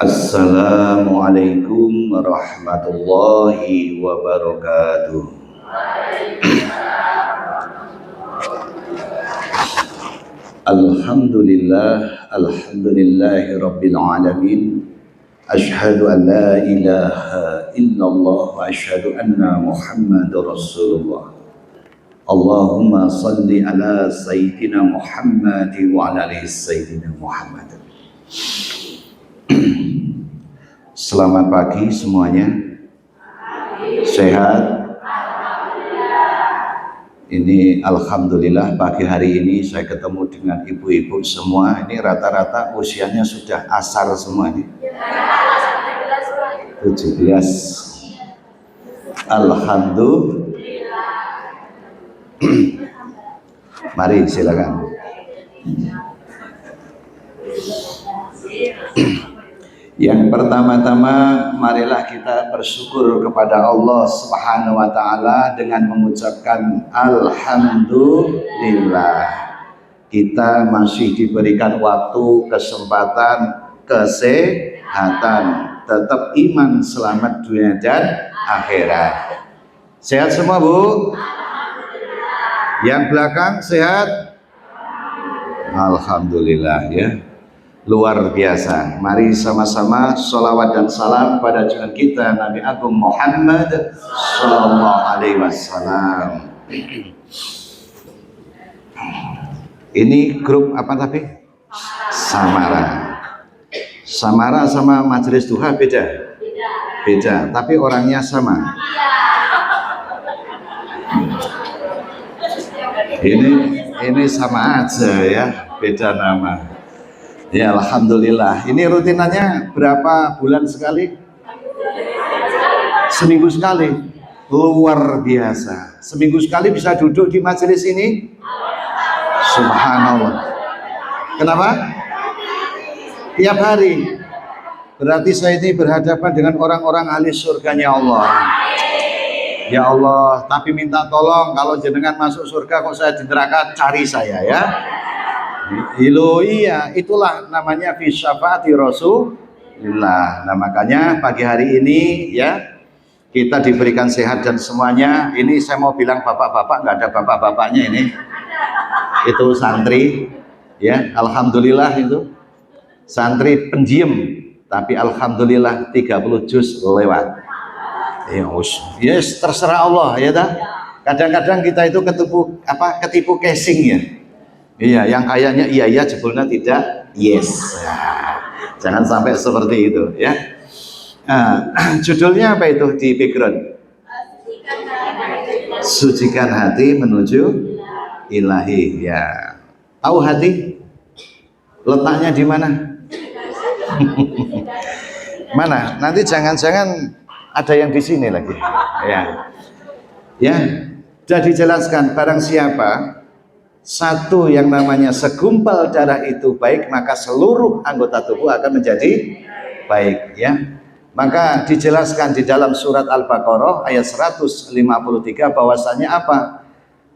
Assalamualaikum warahmatullahi wabarakatuh. Alhamdulillahi rabbil alamin. Ashhadu an la ilaha illallah wa ashhadu anna Muhammadar Rasulullah. Allahumma salli ala sayyidina Muhammad wa ala ali sayyidina Muhammad. Selamat pagi semuanya. Sehat? Ini alhamdulillah pagi hari ini saya ketemu dengan ibu-ibu semua. Ini rata-rata usianya sudah asar semua ini. 17. Alhamdulillah. Mari silakan. Yang pertama-tama marilah kita bersyukur kepada Allah Subhanahu wa taala dengan mengucapkan alhamdulillah. Kita masih diberikan waktu, kesempatan, kesehatan, tetap iman, selamat dunia dan akhirat. Sehat semua, Bu? Yang belakang sehat? Alhamdulillah ya. Luar biasa. Mari sama-sama sholawat dan salam pada junjungan kita Nabi Agung Muhammad Sallallahu Alaihi Wasallam. Ini grup apa tapi? Samara. Samara sama Majelis Duha beda? Beda, tapi orangnya sama. Ini sama aja ya, beda nama. Ya alhamdulillah. Ini rutinannya berapa bulan sekali? Seminggu sekali. Luar biasa. Seminggu sekali bisa duduk di majelis ini? Subhanallah. Kenapa? Tiap hari. Berarti saya ini berhadapan dengan orang-orang ahli surganya Allah. Ya Allah, tapi minta tolong kalau jenengan masuk surga kok saya di neraka, cari saya ya. Iya, itulah namanya fi syafaati Rasulillah. Nah, makanya pagi hari ini ya kita diberikan sehat dan semuanya. Ini saya mau bilang bapak-bapak, nggak ada bapak-bapaknya ini. Itu santri ya, alhamdulillah itu. Santri pendiam, tapi alhamdulillah 30 juz lewat. Yes, terserah Allah ya dah. Kadang-kadang kita itu ketipu casing ya. Iya, yang kayaknya iya jebulnya tidak yes. Nah, jangan sampai seperti itu ya. Judulnya apa itu di background? Sucikan hati menuju ilahi ya. Tahu hati? Letaknya di mana? Mana? Nanti jangan-jangan ada yang di sini lagi. Ya, sudah dijelaskan barang siapa satu yang namanya segumpal darah itu baik, maka seluruh anggota tubuh akan menjadi baik ya. Maka dijelaskan di dalam surat Al-Baqarah ayat 153 bahwasanya apa?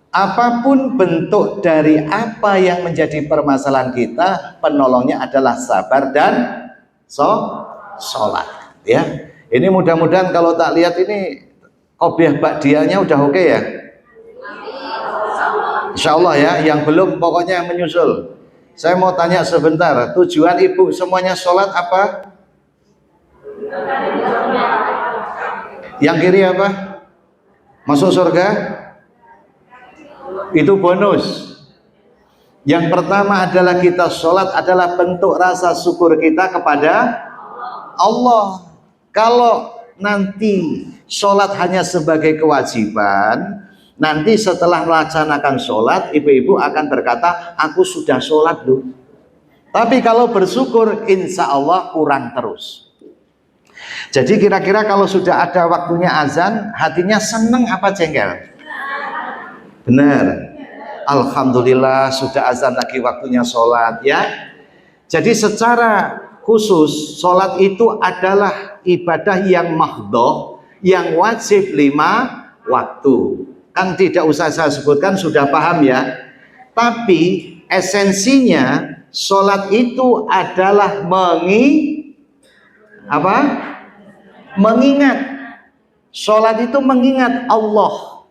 Apapun bentuk dari apa yang menjadi permasalahan kita, penolongnya adalah sabar dan sholat ya. Ini mudah-mudahan kalau tak lihat ini qobliyah ba'diyahnya udah oke ya. Insya Allah ya, yang belum pokoknya menyusul. Saya mau tanya sebentar, tujuan ibu semuanya sholat apa? Yang kiri apa? Masuk surga? Itu bonus. Yang pertama adalah kita sholat adalah bentuk rasa syukur kita kepada Allah. Kalau nanti sholat hanya sebagai kewajiban, nanti setelah melaksanakan sholat, ibu-ibu akan berkata, aku sudah sholat loh. Tapi kalau bersyukur, insya Allah kurang terus. Jadi kira-kira kalau sudah ada waktunya azan, hatinya seneng apa jengkel? Benar. Alhamdulillah sudah azan lagi waktunya sholat ya. Jadi secara khusus, sholat itu adalah ibadah yang mahdhoh, yang wajib 5 waktu. Kan tidak usah saya sebutkan, sudah paham ya. Tapi esensinya sholat itu adalah Apa? Mengingat. Sholat itu mengingat Allah.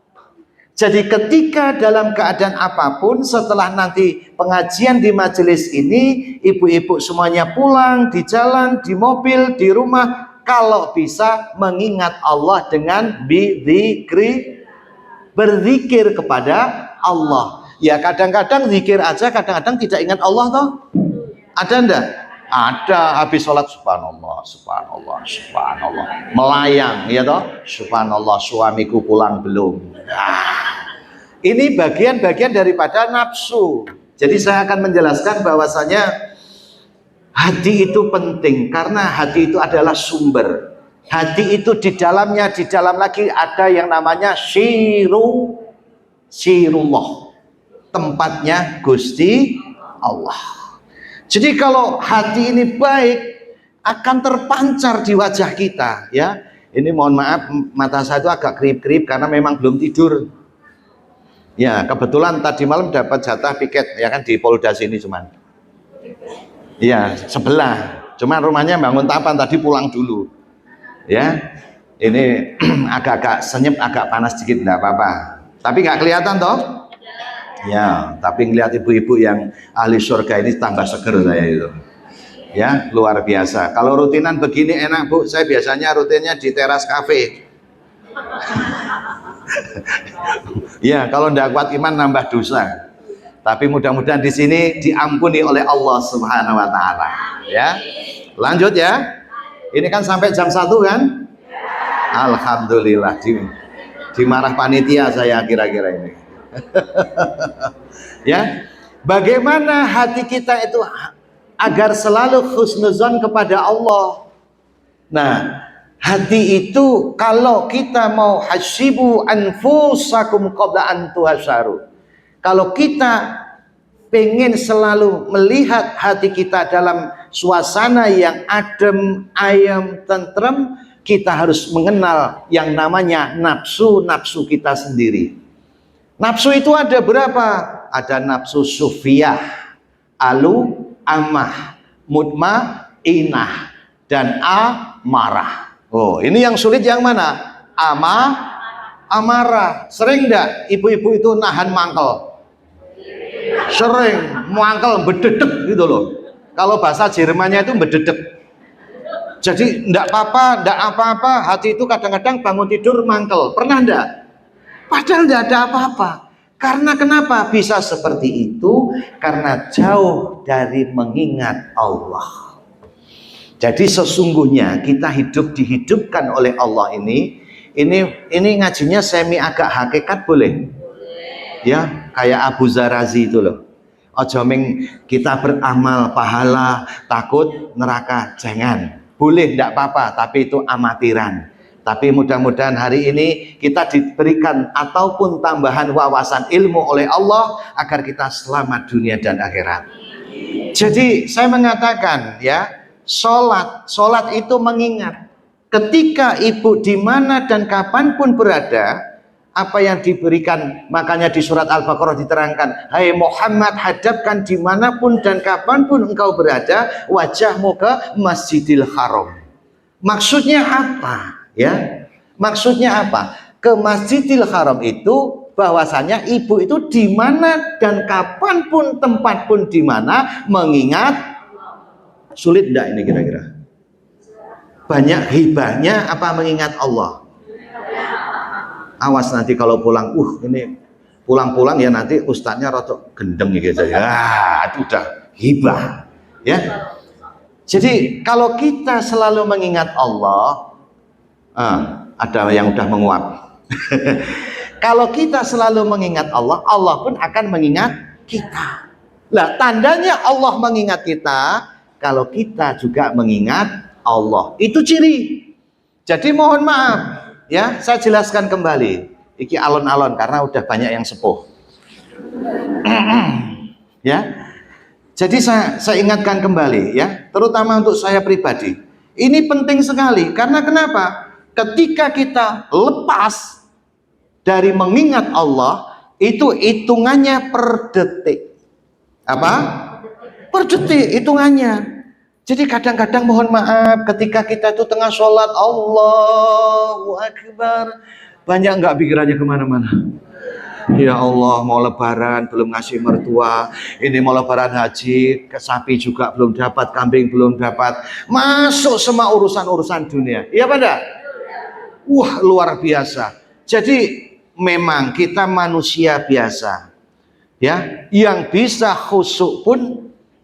Jadi ketika dalam keadaan apapun, setelah nanti pengajian di majelis ini, ibu-ibu semuanya pulang, di jalan, di mobil, di rumah, kalau bisa mengingat Allah dengan bidzikri, berzikir kepada Allah. Ya kadang-kadang zikir aja, kadang-kadang tidak ingat Allah toh. Ada enggak? Ada, habis sholat subhanallah, subhanallah, subhanallah, melayang ya toh, subhanallah suamiku pulang belum. Ini bagian-bagian daripada nafsu. Jadi saya akan menjelaskan bahwasanya hati itu penting karena hati itu adalah sumber. Hati itu di dalamnya, di dalam lagi ada yang namanya sirullah, tempatnya Gusti Allah. Jadi kalau hati ini baik akan terpancar di wajah kita ya. Ini mohon maaf mata saya itu agak kerip-kerip karena memang belum tidur. Ya kebetulan tadi malam dapat jatah piket ya kan di Polda sini cuman. Ya sebelah. Cuman rumahnya bangun tapan tadi pulang dulu. Ya ini agak-agak senyap, agak panas sedikit enggak apa-apa. Tapi nggak kelihatan toh? Ya, tapi ngelihat ibu-ibu yang ahli surga ini tambah seger saya itu. Ya, luar biasa. Kalau rutinan begini enak Bu, saya biasanya rutinnya di teras kafe. Ya, kalau tidak kuat iman nambah dosa. Tapi mudah-mudahan di sini diampuni oleh Allah Subhanahu wa taala, ya. Lanjut ya. Ini kan sampai jam 1 kan? Alhamdulillah dimarah panitia saya kira-kira ini. Ya, bagaimana hati kita itu agar selalu husnuzon kepada Allah. Nah, hati itu kalau kita mau hasibu anfusakum qabla an tuhasyaru. Kalau kita pengen selalu melihat hati kita dalam suasana yang adem, ayem, tentrem, kita harus mengenal yang namanya nafsu-nafsu kita sendiri. Nafsu itu ada berapa? Ada nafsu sufiyah, amah, mutmainah, dan amarah. Oh, ini yang sulit yang mana? Amarah. Sering enggak ibu-ibu itu nahan mangkel? Sering, mangkel bededek gitu loh. Kalau bahasa Jermannya itu bededek. Jadi enggak apa-apa, hati itu kadang-kadang bangun tidur mangkel. Pernah enggak? Padahal tidak ada apa-apa. Karena kenapa bisa seperti itu? Karena jauh dari mengingat Allah. Jadi sesungguhnya kita dihidupkan oleh Allah ini ngajinya semi agak hakikat boleh? Ya, kayak Abu Zarazi itu loh. Ojo kita beramal pahala takut neraka, jangan. Boleh tidak apa-apa, tapi itu amatiran. Tapi mudah-mudahan hari ini kita diberikan ataupun tambahan wawasan ilmu oleh Allah agar kita selamat dunia dan akhirat. Jadi saya mengatakan ya, sholat itu mengingat. Ketika ibu di mana dan kapanpun berada, apa yang diberikan, makanya di surat Al-Baqarah diterangkan, hai Muhammad, hadapkan dimanapun dan kapanpun engkau berada wajahmu ke Masjidil Haram. Maksudnya apa? Ya, maksudnya apa? Ke Masjidil Haram itu bahwasanya ibu itu di mana dan kapanpun, tempat pun di mana mengingat. Sulit enggak ini kira-kira? Banyak hibahnya apa mengingat Allah? Awas nanti kalau pulang, ini pulang-pulang ya nanti ustadznya rotok gendeng gitu ya. Itu udah hibah, ya. Jadi kalau kita selalu mengingat Allah, ada yang udah menguap. Kalau kita selalu mengingat Allah, Allah pun akan mengingat kita. Lah tandanya Allah mengingat kita kalau kita juga mengingat Allah. Itu ciri. Jadi mohon maaf ya, saya jelaskan kembali. Iki alon-alon karena udah banyak yang sepuh. Ya. Jadi saya ingatkan kembali ya, terutama untuk saya pribadi. Ini penting sekali karena kenapa? Ketika kita lepas dari mengingat Allah, itu hitungannya per detik. Apa? Per detik hitungannya. Jadi kadang-kadang mohon maaf ketika kita itu tengah sholat, Allahu Akbar, banyak nggak pikirannya kemana-mana. Ya Allah, mau lebaran belum ngasih mertua, ini mau lebaran haji, ke sapi juga belum dapat, kambing belum dapat, masuk semua urusan-urusan dunia. Iya pada? Wah, luar biasa. Jadi memang kita manusia biasa, ya, yang bisa khusyuk pun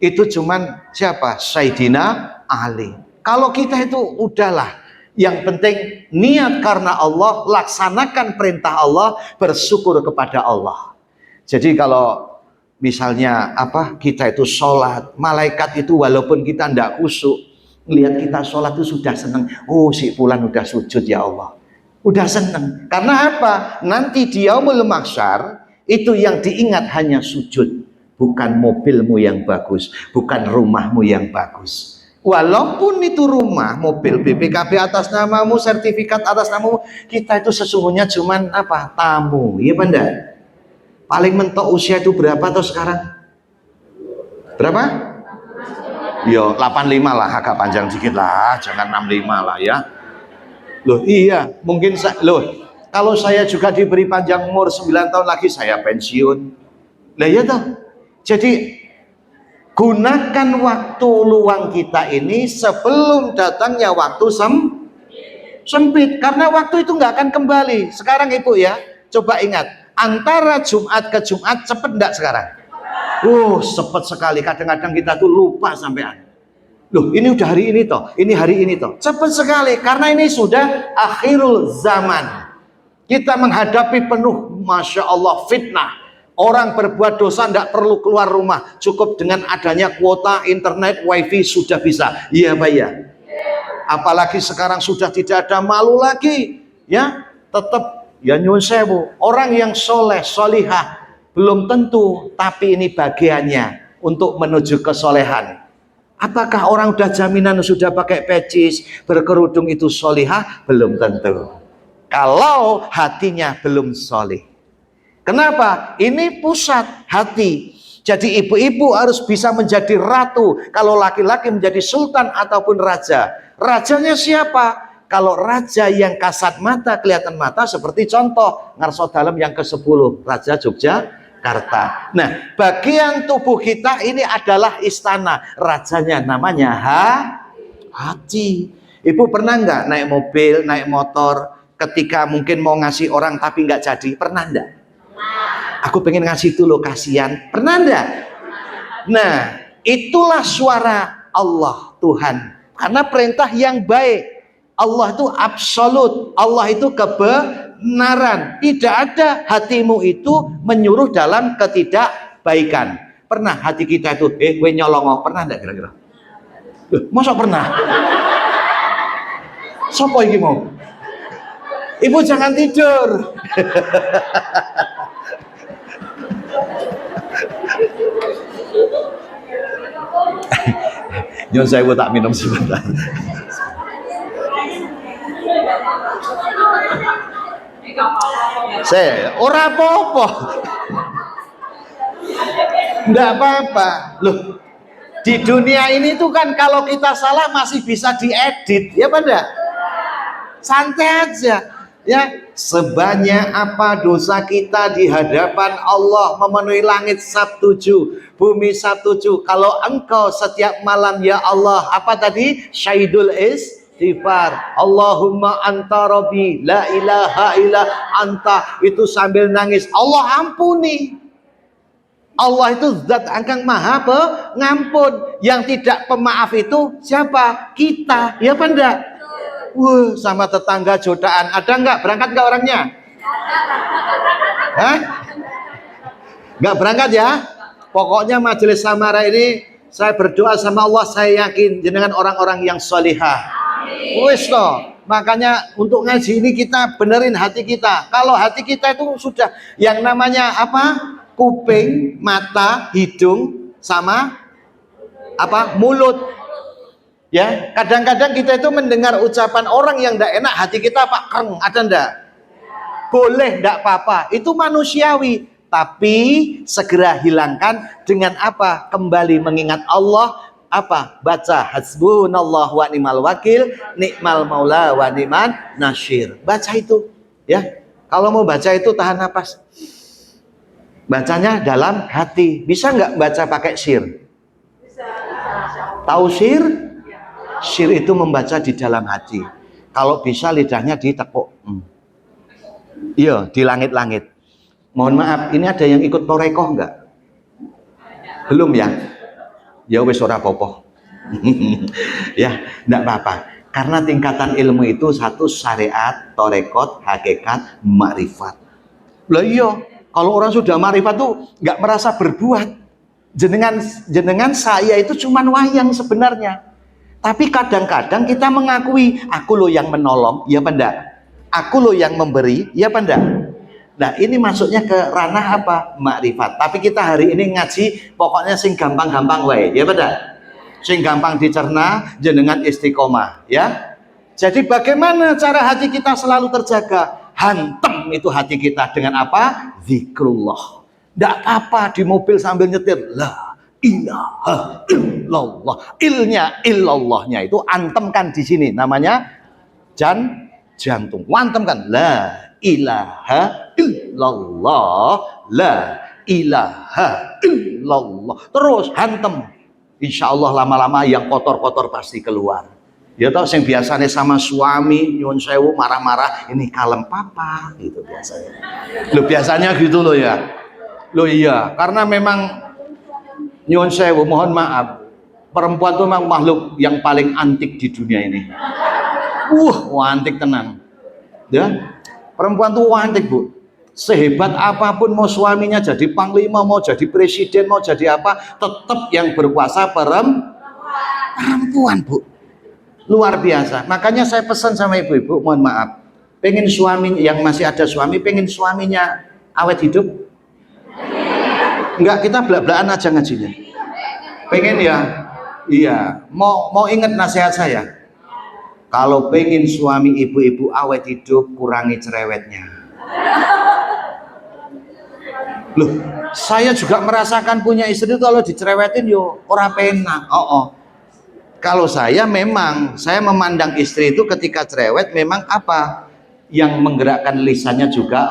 itu cuman siapa? Sayyidina Ali. Kalau kita itu udahlah, yang penting niat karena Allah, laksanakan perintah Allah, bersyukur kepada Allah. Jadi kalau misalnya kita itu sholat, malaikat itu walaupun kita tidak khusyuk, lihat kita sholat itu sudah senang. Oh, si fulan udah sujud, ya Allah, udah senang. Karena apa? Nanti di yaumul mahsyar itu yang diingat hanya sujud, bukan mobilmu yang bagus, bukan rumahmu yang bagus. Walaupun itu rumah, mobil, BPKB atas namamu, sertifikat atas namamu, kita itu sesungguhnya cuman tamu. Iya benda. Paling mentok usia itu berapa tuh sekarang? Berapa? Yo 85 lah, agak panjang dikit lah, jangan 65 lah ya. Loh iya, mungkin kalau saya juga diberi panjang umur 9 tahun lagi saya pensiun. Lah ya toh. Jadi gunakan waktu luang kita ini sebelum datangnya waktu sempit, karena waktu itu nggak akan kembali. Sekarang Ibu ya, coba ingat, antara Jumat ke Jumat cepet enggak sekarang? Cepet sekali. Kadang-kadang kita tuh lupa sampean. Loh, ini udah hari ini toh, ini hari ini toh. Cepet sekali, karena ini sudah akhirul zaman. Kita menghadapi penuh, Masya Allah, fitnah. Orang berbuat dosa tidak perlu keluar rumah, cukup dengan adanya kuota internet, wifi sudah bisa. Iya Pak ya. Apalagi sekarang sudah tidak ada malu lagi, ya. Tetap ya nyuwun sewu. Orang yang soleh, solihah belum tentu, tapi ini bagiannya untuk menuju kesolehan. Apakah orang udah jaminan sudah pakai pecis, berkerudung itu solihah? Belum tentu. Kalau hatinya belum solih. Kenapa? Ini pusat hati. Jadi ibu-ibu harus bisa menjadi ratu. Kalau laki-laki menjadi sultan ataupun raja. Rajanya siapa? Kalau raja yang kasat mata, kelihatan mata, seperti contoh Ngarso Dalem yang ke-10, Raja Yogyakarta. Nah, bagian tubuh kita ini adalah istana. Rajanya namanya hati. Ibu pernah nggak naik mobil, naik motor, ketika mungkin mau ngasih orang tapi nggak jadi? Pernah nggak? Aku pengen ngasih itu loh, kasihan. Pernah enggak? Nah, itulah suara Allah, Tuhan. Karena perintah yang baik. Allah itu absolut. Allah itu kebenaran. Tidak ada hatimu itu menyuruh dalam ketidakbaikan. Pernah hati kita itu, gue nyolong. Pernah enggak kira-kira? Masa pernah? Sopo iki mau? Ibu jangan tidur. Nyon saya tak minum sebentar. Saya ora apa-apa. Enggak apa-apa. Loh, di dunia ini tuh kan kalau kita salah masih bisa diedit, ya pada? Santai aja. Ya, sebanyak apa dosa kita di hadapan Allah, memenuhi langit sabtuju, bumi sabtuju. Kalau engkau setiap malam, ya Allah, apa tadi? Syahidul istighfar. Allahumma anta rabbi, la ilaha illa anta. Itu sambil nangis, Allah ampuni. Allah itu zat angkang maha pengampun. Yang tidak pemaaf itu siapa? Kita, ya apa enggak? Sama tetangga jodohan, ada nggak? Berangkat nggak orangnya? Hah? Nggak berangkat ya? Pokoknya majelis samara ini saya berdoa sama Allah, saya yakin jenengan orang-orang yang solihah. Wis toh. Makanya untuk ngaji ini kita benerin hati kita. Kalau hati kita itu sudah yang namanya apa? Kuping, mata, hidung, sama mulut. Ya, kadang-kadang kita itu mendengar ucapan orang yang tidak enak, hati kita kreng, ada ndak? Boleh, ndak apa-apa, itu manusiawi, tapi segera hilangkan dengan apa? Kembali mengingat Allah, Apa? Baca hasbunallah wa ni'mal wakil, ni'mal maula wa ni'man nasyir. Baca itu, ya. Kalau mau baca itu tahan napas. Bacanya dalam hati. Bisa nggak baca pakai sir? Bisa. Tahu sir? Sir itu membaca di dalam hati. Kalau bisa lidahnya ditekuk. Iya, di langit-langit. Mohon maaf, ini ada yang ikut torekoh nggak? Belum ya? Ya wis ora apa-apa. Ya, enggak apa-apa. Karena tingkatan ilmu itu satu syariat, torekot, hakikat, makrifat. Lah iya, kalau orang sudah makrifat tuh nggak merasa berbuat. Jenengan saya itu cuman wayang sebenarnya. Tapi kadang-kadang kita mengakui, aku loh yang menolong, ya benda. Aku loh yang memberi, ya benda. Nah ini masuknya ke ranah apa? Makrifat. Tapi kita hari ini ngaji pokoknya sing gampang-gampang wae, ya benda. Sing gampang dicerna, jenengan istiqomah, ya. Jadi bagaimana cara hati kita selalu terjaga? Hantem itu hati kita dengan apa? Zikrullah. Tidak apa di mobil sambil nyetir. La ilaha illallah. Illallahnya itu antemkan di sini. Namanya jantung. Antemkan. La ilaha illallah. La ilaha illallah. Terus hantem. Insya Allah lama-lama yang kotor-kotor pasti keluar. Ya tau yang biasanya sama suami nyuwun sewu marah-marah, ini kalem papa gitu biasanya. Lo biasanya gitu loh ya. Lo iya, karena memang nyuwun sewu, mohon maaf, perempuan itu memang makhluk yang paling antik di dunia ini. Antik tenan. Ya, perempuan tuh antik bu. Sehebat apapun mau suaminya jadi panglima, mau jadi presiden, mau jadi apa, tetap yang berkuasa perempuan bu. Luar biasa. Makanya saya pesan sama ibu-ibu, mohon maaf, pengen suami yang masih ada suami, pengen suaminya awet hidup? Enggak, kita belak-belakan aja ngajinya. Pengen ya? Iya. Mau ingat nasihat saya? Kalau pengen suami ibu-ibu awet hidup, kurangi cerewetnya. Loh, saya juga merasakan punya istri itu kalau dicerewetin yo ora penak. Kalau saya memandang istri itu ketika cerewet memang apa yang menggerakkan lisannya juga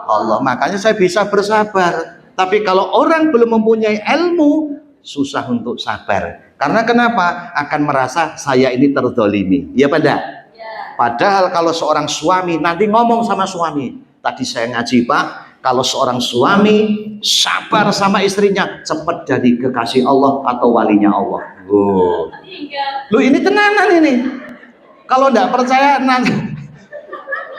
Allah. Makanya saya bisa bersabar. Tapi kalau orang belum mempunyai ilmu, susah untuk sabar. Karena kenapa? Akan merasa saya ini terzolimi. Ya pada? Padahal kalau seorang suami nanti ngomong sama suami. Tadi saya ngaji Pak, kalau seorang suami sabar sama istrinya, cepat jadi kekasih Allah atau walinya Allah. Lu ini tenanan ini. Kalau enggak percaya nanti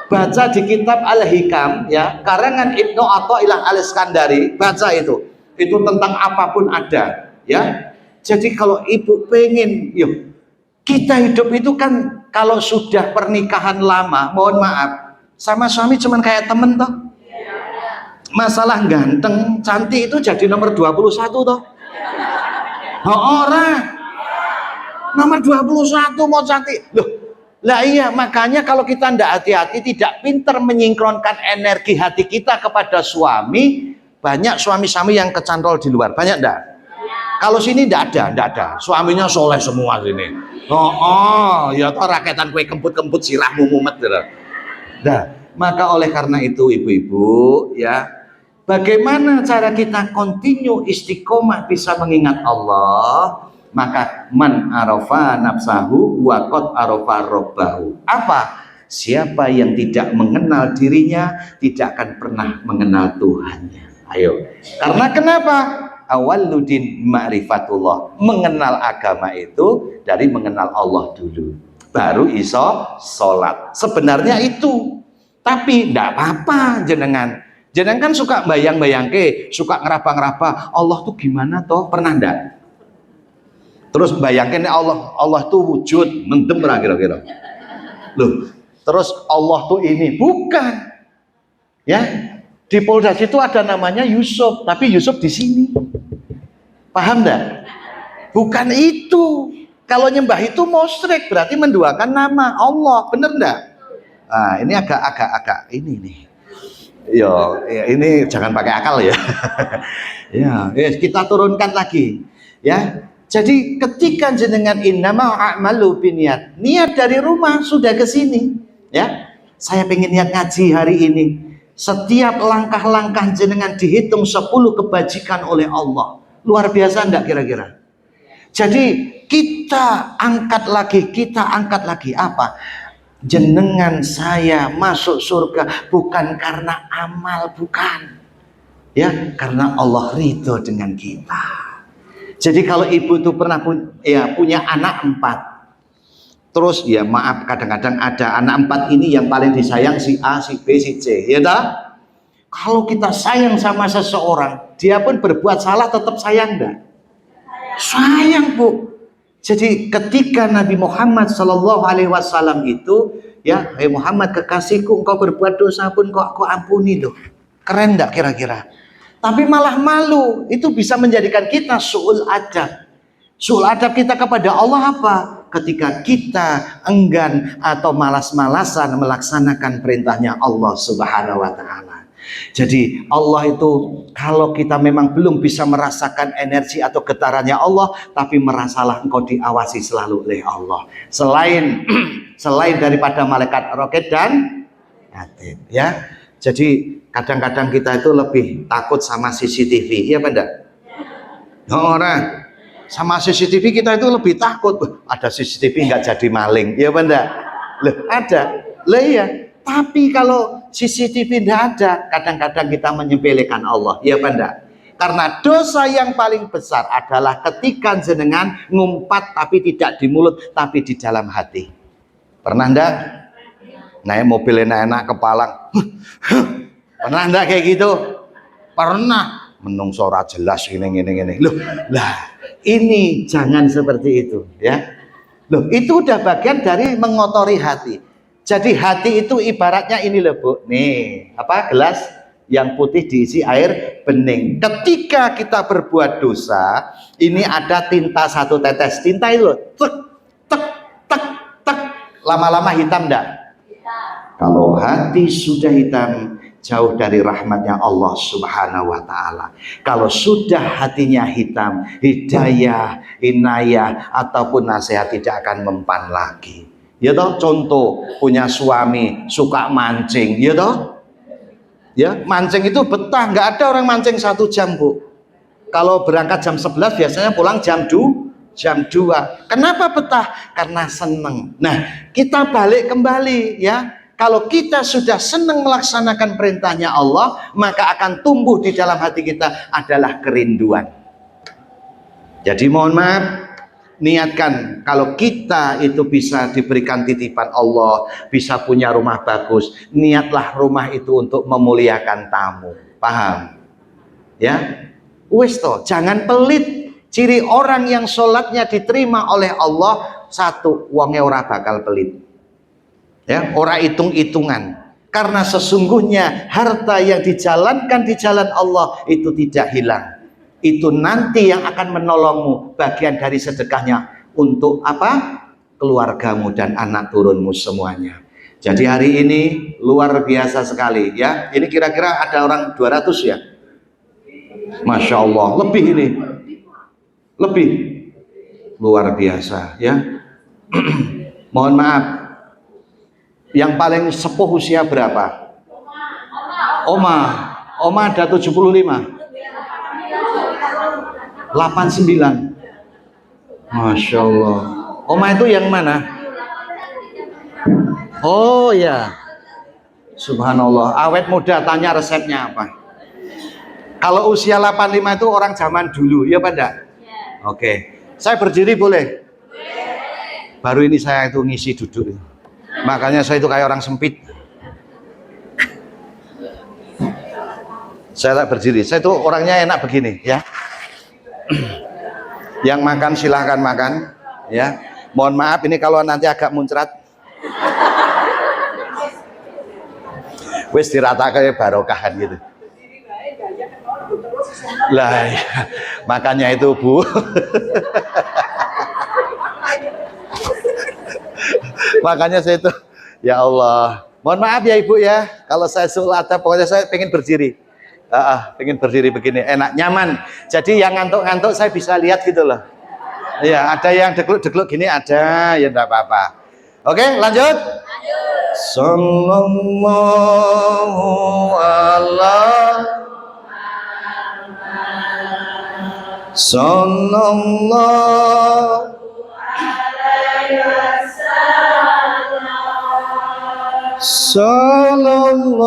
baca di kitab Al-Hikam ya, karangan Ibnu Athaillah Al-Iskandari, baca itu. Itu tentang apapun ada, ya. Jadi kalau ibu pengen, yuk, kita hidup itu kan kalau sudah pernikahan lama, mohon maaf, sama suami cuman kayak temen toh. Masalah ganteng, cantik itu jadi nomor 21 toh. Orang nomor 21 mau cantik. Loh, lah iya, makanya kalau kita tidak hati-hati, tidak pintar menyinkronkan energi hati kita kepada suami, banyak suami-suami yang kecantol di luar. Banyak enggak? Kalau sini enggak ada. Suaminya soleh semua sini. Ya toh raketan kue kemput-kemput sirahmu mumet gitu. Nah, maka oleh karena itu ibu-ibu ya, bagaimana cara kita continue istiqomah bisa mengingat Allah? Maka man arafa nafsahu wa qad arafa rabbahu. Apa? Siapa yang tidak mengenal dirinya tidak akan pernah mengenal Tuhannya. Ayo. Karena kenapa? Awaludin ma'rifatullah. Mengenal agama itu dari mengenal Allah dulu. Baru iso sholat. Sebenarnya itu. Tapi tidak apa-apa jenengan. Jenengan kan suka bayang-bayang suka ngeraba-ngeraba. Allah tuh gimana toh? Pernah enggak? Terus bayangkan Allah tuh wujud, mendem kira-kira. Loh, terus Allah tuh ini bukan. Ya, di Polda situ ada namanya Yusuf, tapi Yusuf di sini. Paham enggak? Bukan itu. Kalau nyembah itu musyrik, berarti menduakan nama Allah, bener enggak? Nah, ini agak ini nih. Ya, ini jangan pakai akal ya. Ya, kita turunkan lagi. Ya. Jadi ketika jenengan innama a'malu binniyat, niat dari rumah sudah ke sini, ya. Saya pengen niat ngaji hari ini. Setiap langkah-langkah jenengan dihitung 10 kebajikan oleh Allah. Luar biasa enggak kira-kira? Jadi kita angkat lagi apa? Jenengan saya masuk surga bukan karena amal, bukan. Ya, karena Allah ridho dengan kita. Jadi kalau ibu itu pernah punya anak 4, terus ya maaf kadang-kadang ada anak 4 ini yang paling disayang si A, si B, si C, ya tak? Kalau kita sayang sama seseorang, dia pun berbuat salah tetap sayang enggak? Sayang, Bu. Jadi ketika Nabi Muhammad SAW itu, ya, hey Muhammad kekasihku, engkau berbuat dosa pun kok ampuni loh. Keren enggak kira-kira? Tapi malah malu, itu bisa menjadikan kita su'ul adab. Su'ul adab kita kepada Allah apa? Ketika kita enggan atau malas-malasan melaksanakan perintahnya Allah Subhanahu wa Ta'ala. Jadi Allah itu kalau kita memang belum bisa merasakan energi atau getarannya Allah, tapi merasalah engkau diawasi selalu oleh Allah. Selain daripada malaikat roket dan atid, ya. Jadi kadang-kadang kita itu lebih takut sama CCTV, iya apa enggak? Orang sama CCTV kita itu lebih takut. Ada CCTV nggak jadi maling, iya apa enggak? Loh, ada. Lah iya. Tapi kalau CCTV tidak ada, kadang-kadang kita menyepelekan Allah, iya apa enggak? Karena dosa yang paling besar adalah ketika jenengan ngumpat tapi tidak di mulut, tapi di dalam hati. Pernah enggak? Naik mobil enak-enak kepalang. Pernah enggak kayak gitu? Pernah. Menungso ora jelas gini. Loh, lah ini jangan seperti itu, ya. Loh, itu udah bagian dari mengotori hati. Jadi hati itu ibaratnya ini loh, Bu. Nih, apa gelas yang putih diisi air bening. Ketika kita berbuat dosa, ini ada tinta 1 tetes. Tinta itu loh, tek. Lama-lama hitam enggak? Kalau hati sudah hitam, jauh dari rahmatnya Allah Subhanahu wa Ta'ala. Kalau sudah hatinya hitam, hidayah, inayah ataupun nasihat tidak akan mempan lagi. Ya toh, contoh punya suami suka mancing, ya toh? Ya, mancing itu betah, nggak ada orang mancing 1 jam, Bu. Kalau berangkat jam 11 biasanya pulang jam 2. Kenapa betah? Karena seneng. Nah, kita balik kembali, ya. Kalau kita sudah senang melaksanakan perintahnya Allah, maka akan tumbuh di dalam hati kita adalah kerinduan. Jadi mohon maaf, niatkan kalau kita itu bisa diberikan titipan Allah, bisa punya rumah bagus, niatlah rumah itu untuk memuliakan tamu. Paham? Ya? Wis toh, jangan pelit. Ciri orang yang sholatnya diterima oleh Allah, 1, wonge ora bakal pelit. Ya, orang hitung-hitungan. Karena sesungguhnya harta yang dijalankan di jalan Allah itu tidak hilang. Itu nanti yang akan menolongmu, bagian dari sedekahnya untuk apa? Keluargamu dan anak turunmu semuanya. Jadi hari ini luar biasa sekali, ya. Ini kira-kira ada orang 200 ya. Masya Allah, lebih ini. Lebih luar biasa, ya. Mohon maaf. Yang paling sepuh usia berapa? Oma ada 75. 89. Masya Allah. Oma itu yang mana? Oh ya. Subhanallah. Awet muda, tanya resepnya apa? Kalau usia 85 itu orang zaman dulu, ya Pak enggak? Oke. Saya berdiri boleh? Baru ini saya itu ngisi duduk. Makanya saya itu kayak orang sempit. Saya tak berdiri. Saya itu orangnya enak begini, ya. Yang makan silahkan makan, ya. Mohon maaf ini kalau nanti agak muncrat. Wis dirata kayak barokahan gitu. Lah, ya. Makanya itu Bu. Makanya saya itu, ya Allah, mohon maaf ya Ibu ya, kalau saya sholat pokoknya saya pengen berdiri, pengen berdiri begini, enak, nyaman. Jadi yang ngantuk-ngantuk saya bisa lihat gitu loh. Ya, ada yang degluk-degluk gini ada, ya enggak apa-apa. Oke, lanjut. Sallallahu alaihi Sallallahu Sallallahu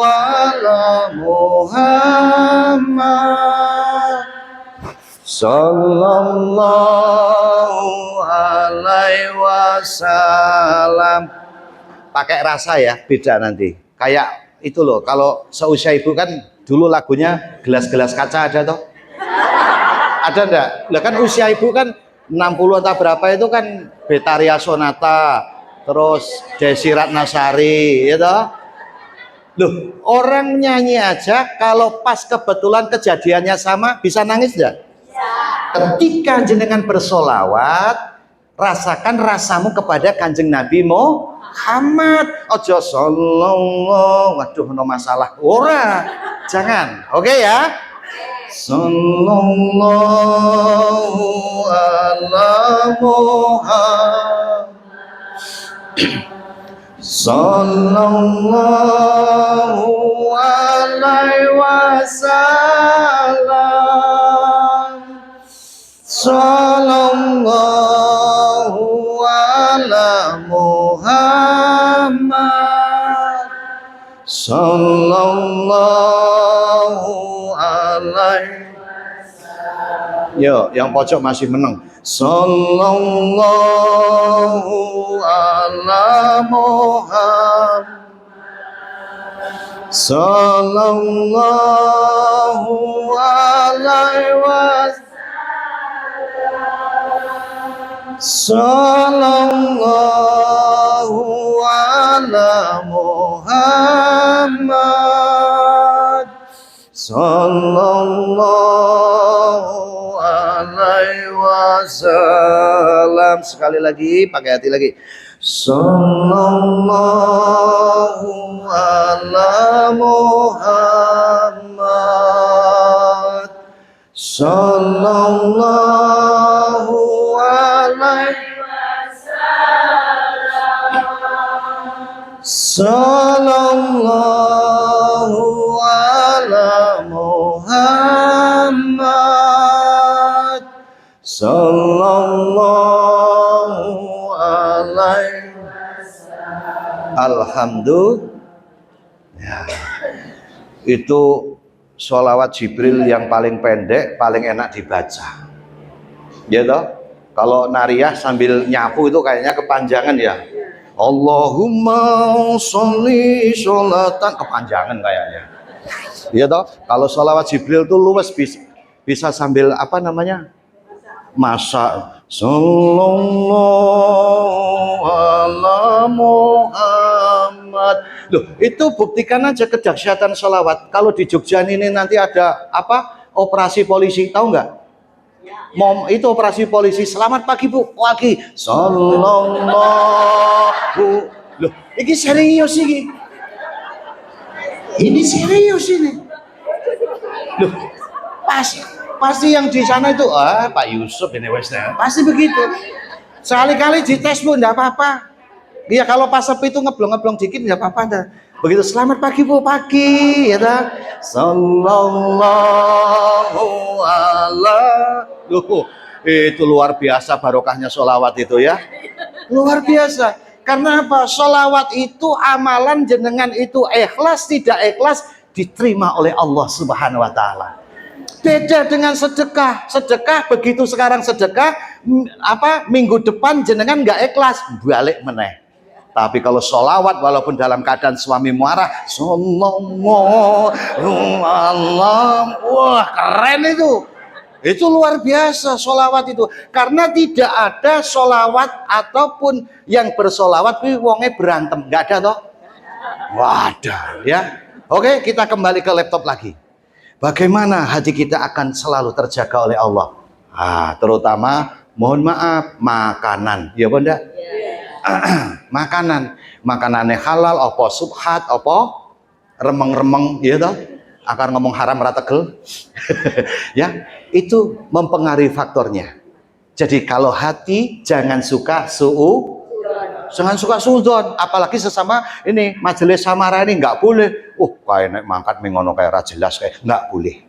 ala Muhammad Sallallahu alaihi wasallam. Pakai rasa ya, beda nanti. Kayak itu loh, kalau seusia ibu kan dulu lagunya gelas-gelas kaca ada toh? Ada enggak? Lah kan usia ibu kan 60 atau berapa itu kan Betaria Sonata, terus Desi Ratnasari, ya toh? Loh, orang nyanyi aja kalau pas kebetulan kejadiannya sama bisa nangis enggak? Ketika jenengan bersolawat, rasakan rasamu kepada Kanjeng Nabi Muhammad. Ojo sallallahu, waduh no masalah. Ora, jangan. Oke ya. Sallallahu ala Muhammad Sallallahu alaihi wasallam Sallallahu ala Muhammad Sallallahu alaihi. Yo, yang pojok masih menang. Sallallahu ala Muhammad Sallallahu alaihi wasallam Sallallahu ala Muhammad Sallallahu alaihi wasallam. Sekali lagi, pakai hati lagi. Sallallahu ala Muhammad Sallallahu alaihi wasallam Sallallahu ala Muhammad Sallallahu alaihi wasallam. Alhamdulillah. Ya. Itu sholawat Jibril yang paling pendek, paling enak dibaca. Ya toh? Kalau nariyah sambil nyapu itu kayaknya kepanjangan ya. Allahumma sholli sholatan, kepanjangan kayaknya. Ya toh? Kalau sholawat Jibril itu luwes bisa sambil apa namanya? Masa sallallahu ala Muhammad. Loh, itu buktikan aja kedahsyatan sholawat. Kalau di Jogja ini nanti ada apa? Operasi polisi, tahu nggak? Mom, itu operasi polisi. Selamat pagi Bu. Pagi. Sallallahu. Loh, ini serius ini. Ini serius ini. Loh, pasti yang di sana itu Pak Yusuf ini wesnya pasti begitu. Sekali-kali dites Bu, enggak apa-apa. Iya, kalau pas sepi itu ngeblong-ngeblong dikit enggak apa-apa dah. Begitu selamat pagi Bu, pagi ya dah. Sallallahu ala. Loh, itu luar biasa barokahnya sholawat itu ya. Luar biasa. Karena apa? Sholawat itu amalan jenengan itu ikhlas tidak ikhlas diterima oleh Allah Subhanahu wa taala. Beda dengan sedekah. Sedekah begitu sekarang sedekah apa minggu depan jenengan nggak ikhlas balik meneh. Tapi kalau sholawat walaupun dalam keadaan suami marah, sallallahu alaihi, wah keren itu. Itu luar biasa sholawat itu. Karena tidak ada sholawat ataupun yang bersolawat wonge berantem, nggak ada toh? Wadah ya. Oke, kita kembali ke laptop lagi. Bagaimana hati kita akan selalu terjaga oleh Allah? Terutama mohon maaf makanan, ya bunda. Makanannya halal, apa subhat, apa remeng-remeng, ya toh? Akan ngomong haram rategel. Ya, itu mempengaruhi faktornya. Jadi kalau hati jangan suka jangan suka suudzon, apalagi sesama ini majelis samara ini nggak boleh. Kayak nek mangkat mengono kayak ra jelas kayak nggak boleh.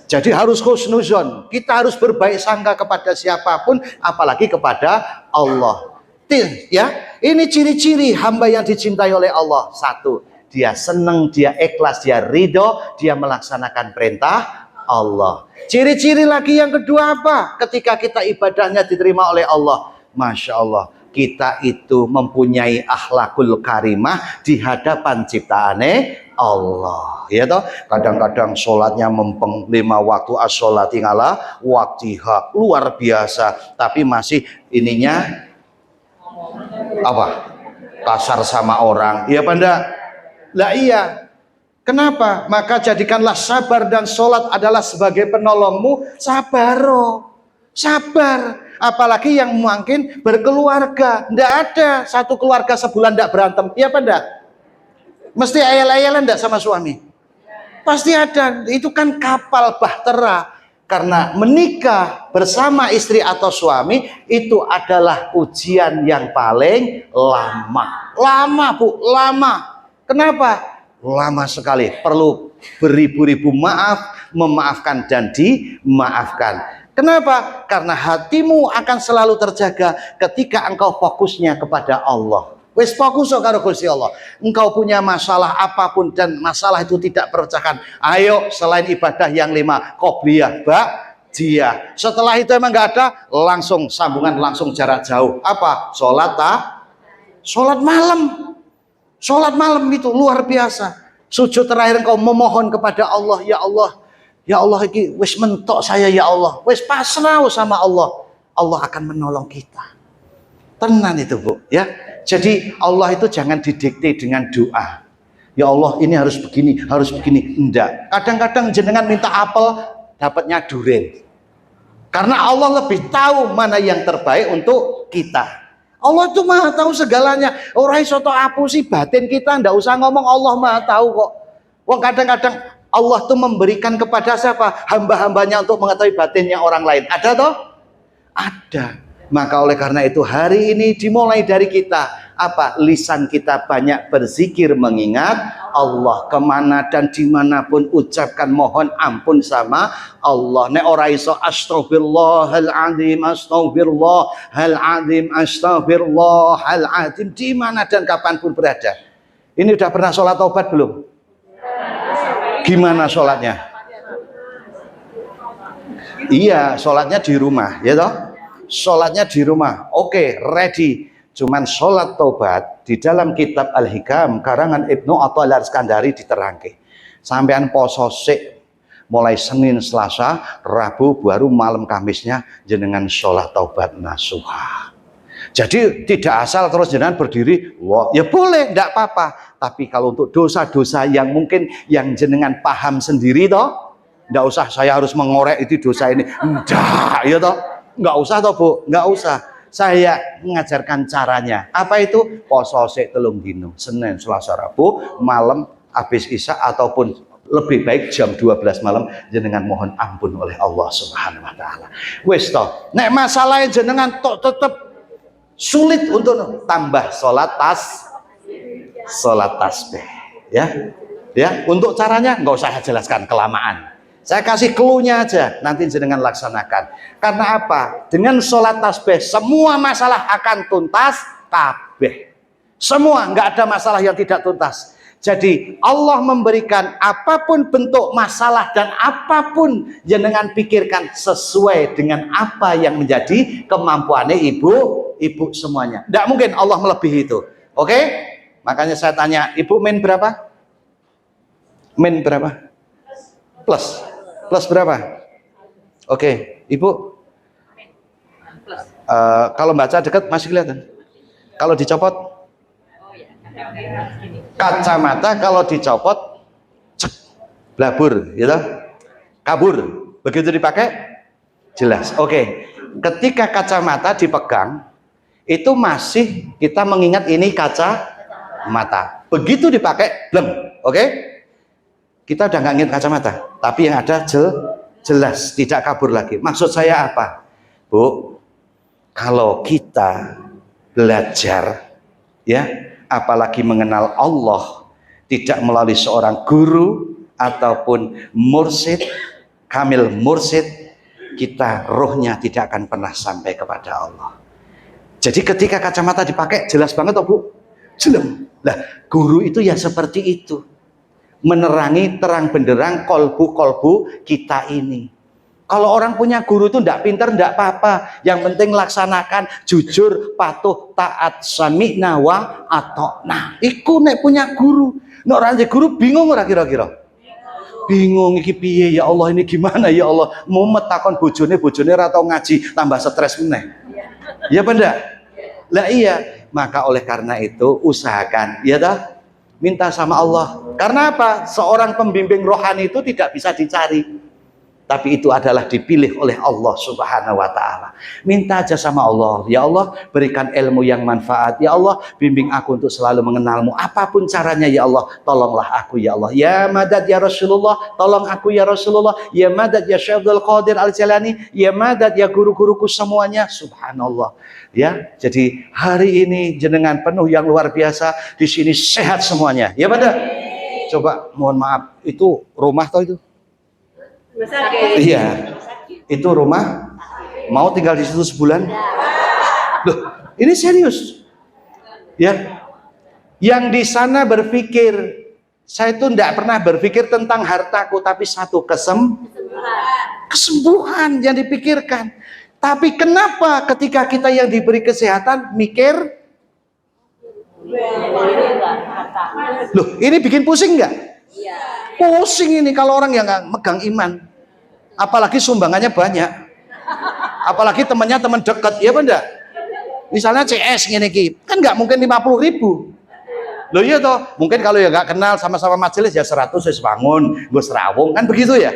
Jadi harus husnuzon. Kita harus berbaik sangka kepada siapapun, apalagi kepada Allah. Ya, ini ciri-ciri hamba yang dicintai oleh Allah. Satu, dia senang, dia ikhlas, dia ridho, dia melaksanakan perintah Allah. Ciri-ciri lagi yang kedua apa? Ketika kita ibadahnya diterima oleh Allah, Masya Allah, kita itu mempunyai akhlakul karimah di hadapan ciptaane Allah. Ya toh, kadang-kadang sholatnya mempeng 5 waktu as-sholati ngala waktiha, luar biasa, tapi masih ininya apa? Kasar sama orang. Iya apa enggak? Lah iya. Kenapa? Maka jadikanlah sabar dan sholat adalah sebagai penolongmu. Sabar. Apalagi yang mungkin berkeluarga. Tidak ada satu keluarga sebulan tidak berantem. Iya apa enggak? Mesti ayel-ayelan enggak sama suami? Pasti ada. Itu kan kapal bahtera. Karena menikah bersama istri atau suami itu adalah ujian yang paling lama. Lama, Bu, lama. Kenapa? Lama sekali. Perlu beribu-ribu maaf, memaafkan dan dimaafkan. Kenapa? Karena hatimu akan selalu terjaga ketika engkau fokusnya kepada Allah. Wis fokus karo Gusti Allah. Engkau punya masalah apapun dan masalah itu tidak terpecahkan. Ayo selain ibadah yang 5, qobliyah, ba'diyah. Setelah itu emang nggak ada, langsung sambungan, langsung jarak jauh. Apa? Sholat malam. Sholat malam itu luar biasa. Sujud terakhir engkau memohon kepada Allah, ya Allah. Ya Allah, iki wis mentok saya ya Allah. Wis pasrah sama Allah. Allah akan menolong kita. Tenan itu, Bu, ya. Jadi Allah itu jangan didikte dengan doa. Ya Allah, ini harus begini, enggak. Kadang-kadang jenengan minta apel, dapatnya duren. Karena Allah lebih tahu mana yang terbaik untuk kita. Allah itu Maha tahu segalanya. Ora iso tok apusi batin kita, ndak usah ngomong, Allah Maha tahu kok. Wong kadang-kadang Allah tuh memberikan kepada siapa? Hamba-hambanya untuk mengetahui batinnya orang lain. Ada toh? Ada. Maka oleh karena itu hari ini dimulai dari kita. Apa? Lisan kita banyak berzikir mengingat Allah. Kemana dan dimanapun ucapkan mohon ampun sama Allah. Nek ora iso astagfirullahaladzim, astagfirullahaladzim, astagfirullahaladzim, dimana dan kapanpun berada. Ini udah pernah sholat taubat belum? Gimana sholatnya? Iya, sholatnya di rumah, ya toh? Sholatnya di rumah, oke, ready. Cuman sholat taubat di dalam kitab Al-Hikam karangan Ibnu Athaillah Iskandari diterangke. Sampean poso sik mulai Senin, Selasa, Rabu, baru malam Kamisnya jenengan sholat taubat nasuha. Jadi tidak asal terus jenengan berdiri, wah, ya boleh, tidak apa-apa. Tapi kalau untuk dosa-dosa yang mungkin yang jenengan paham sendiri toh, tidak usah saya harus mengorek itu dosa ini, enggak, ya toh. Nggak usah toh, Bu, nggak usah. Saya mengajarkan caranya. Apa itu? Poso sik 3 dino, Senin, Selasa, Rabu, malam habis Isya ataupun lebih baik jam 12 malam jenengan mohon ampun oleh Allah Subhanahu wa taala. Wis toh. Nek masalahnya jenengan tok tetep sulit untuk tambah sholat tasbih. Ya, untuk caranya nggak usah saya jelaskan kelamaan. Saya kasih clue-nya aja, nanti jenengan laksanakan. Karena apa? Dengan sholat tasbih, semua masalah akan tuntas kabeh. Semua, nggak ada masalah yang tidak tuntas. Jadi Allah memberikan apapun bentuk masalah dan apapun jenengan pikirkan sesuai dengan apa yang menjadi kemampuannya ibu semuanya. Nggak mungkin Allah melebihi itu. Oke? Makanya saya tanya, ibu min berapa? Min berapa? Plus berapa? Oke, Ibu. Kalau baca dekat masih kelihatan. Kalau dicopot, kacamata kalau dicopot, cek, blabur, gitu, kabur. Begitu dipakai, jelas. Oke, ketika kacamata dipegang, itu masih kita mengingat ini kacamata. Begitu dipakai, blem. Oke. Kita udah nggak ingat kacamata, tapi yang ada jelas, tidak kabur lagi. Maksud saya apa, Bu? Kalau kita belajar, ya, apalagi mengenal Allah, tidak melalui seorang guru ataupun mursyid, kamil mursyid, kita rohnya tidak akan pernah sampai kepada Allah. Jadi ketika kacamata dipakai, jelas banget, oh Bu, jelas. Nah, guru itu ya seperti itu, menerangi terang benderang kolbu-kolbu kita ini. Kalau orang punya guru itu tidak pinter, tidak apa-apa. Yang penting laksanakan, jujur, patuh, taat, sami'na wa ata'na. Iku nek punya guru. Nek orang guru bingung ora kira-kira? Bingung iki piye ya Allah, ini gimana ya Allah? Mumet takon bojone ora tau ngaji, tambah stres meneh. Ya benda? Lah iya, maka oleh karena itu usahakan, ya dah. Minta sama Allah. Karena apa? Seorang pembimbing rohani itu tidak bisa dicari, tapi itu adalah dipilih oleh Allah Subhanahu wa ta'ala. Minta aja sama Allah, ya Allah berikan ilmu yang manfaat, ya Allah bimbing aku untuk selalu mengenalmu, apapun caranya ya Allah, tolonglah aku ya Allah. Ya madad ya Rasulullah, tolong aku ya Rasulullah. Ya madad ya Syekh Abdul Qadir Al-Jalani, ya madad ya guru-guruku semuanya. Subhanallah. Ya, jadi hari ini jenengan penuh yang luar biasa, di sini sehat semuanya. Ya pada. Coba mohon maaf, itu rumah atau itu? Iya, itu rumah. Mau tinggal di situ sebulan? Loh, ini serius. Ya, yang di sana berpikir, saya itu tidak pernah berpikir tentang hartaku, tapi satu kesembuhan yang dipikirkan. Tapi kenapa ketika kita yang diberi kesehatan mikir? Loh, ini bikin pusing nggak? Pusing ini kalau orang yang nggak megang iman. Apalagi sumbangannya banyak. Apalagi temannya teman dekat, ya benda. Misalnya CS gini kan nggak mungkin 50.000. Loh iya toh, mungkin kalau ya nggak kenal sama-sama majelis ya 100 wis bangun, gue serawung kan begitu ya.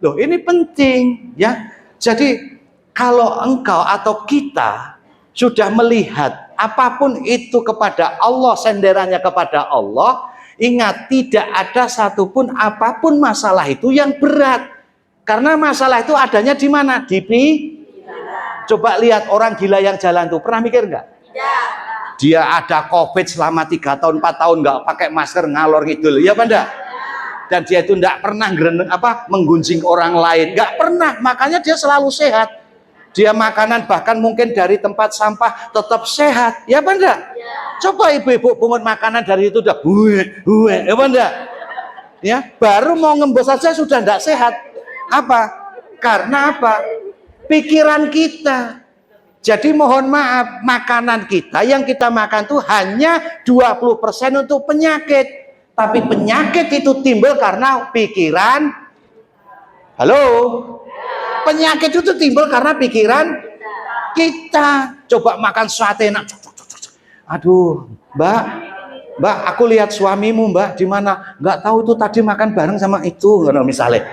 Loh ini penting ya. Jadi kalau engkau atau kita sudah melihat apapun itu kepada Allah, senderannya kepada Allah, ingat tidak ada satupun apapun masalah itu yang berat. Karena masalah itu adanya di mana? Di pikiran. Coba lihat orang gila yang jalan tuh, pernah mikir nggak? Tidak. Dia ada COVID selama 3 tahun, 4 tahun nggak pakai masker, ngalor ngidul, ya benda. Dan dia itu nggak pernah menggunjing orang lain, nggak pernah. Makanya dia selalu sehat. Dia makanan bahkan mungkin dari tempat sampah tetap sehat, ya benda. Coba ibu-ibu pungut makanan dari itu udah ya benda. Ya, baru mau ngembos saja sudah tidak sehat. Apa? Karena apa? Pikiran kita. Jadi mohon maaf, makanan kita yang kita makan tuh hanya 20% untuk penyakit. Tapi penyakit itu timbul karena pikiran. Halo? Penyakit itu timbul karena pikiran kita. Coba makan sate enak. Aduh, Mbak, aku lihat suamimu, Mbak, di mana? Nggak tahu itu tadi makan bareng sama itu, misalnya.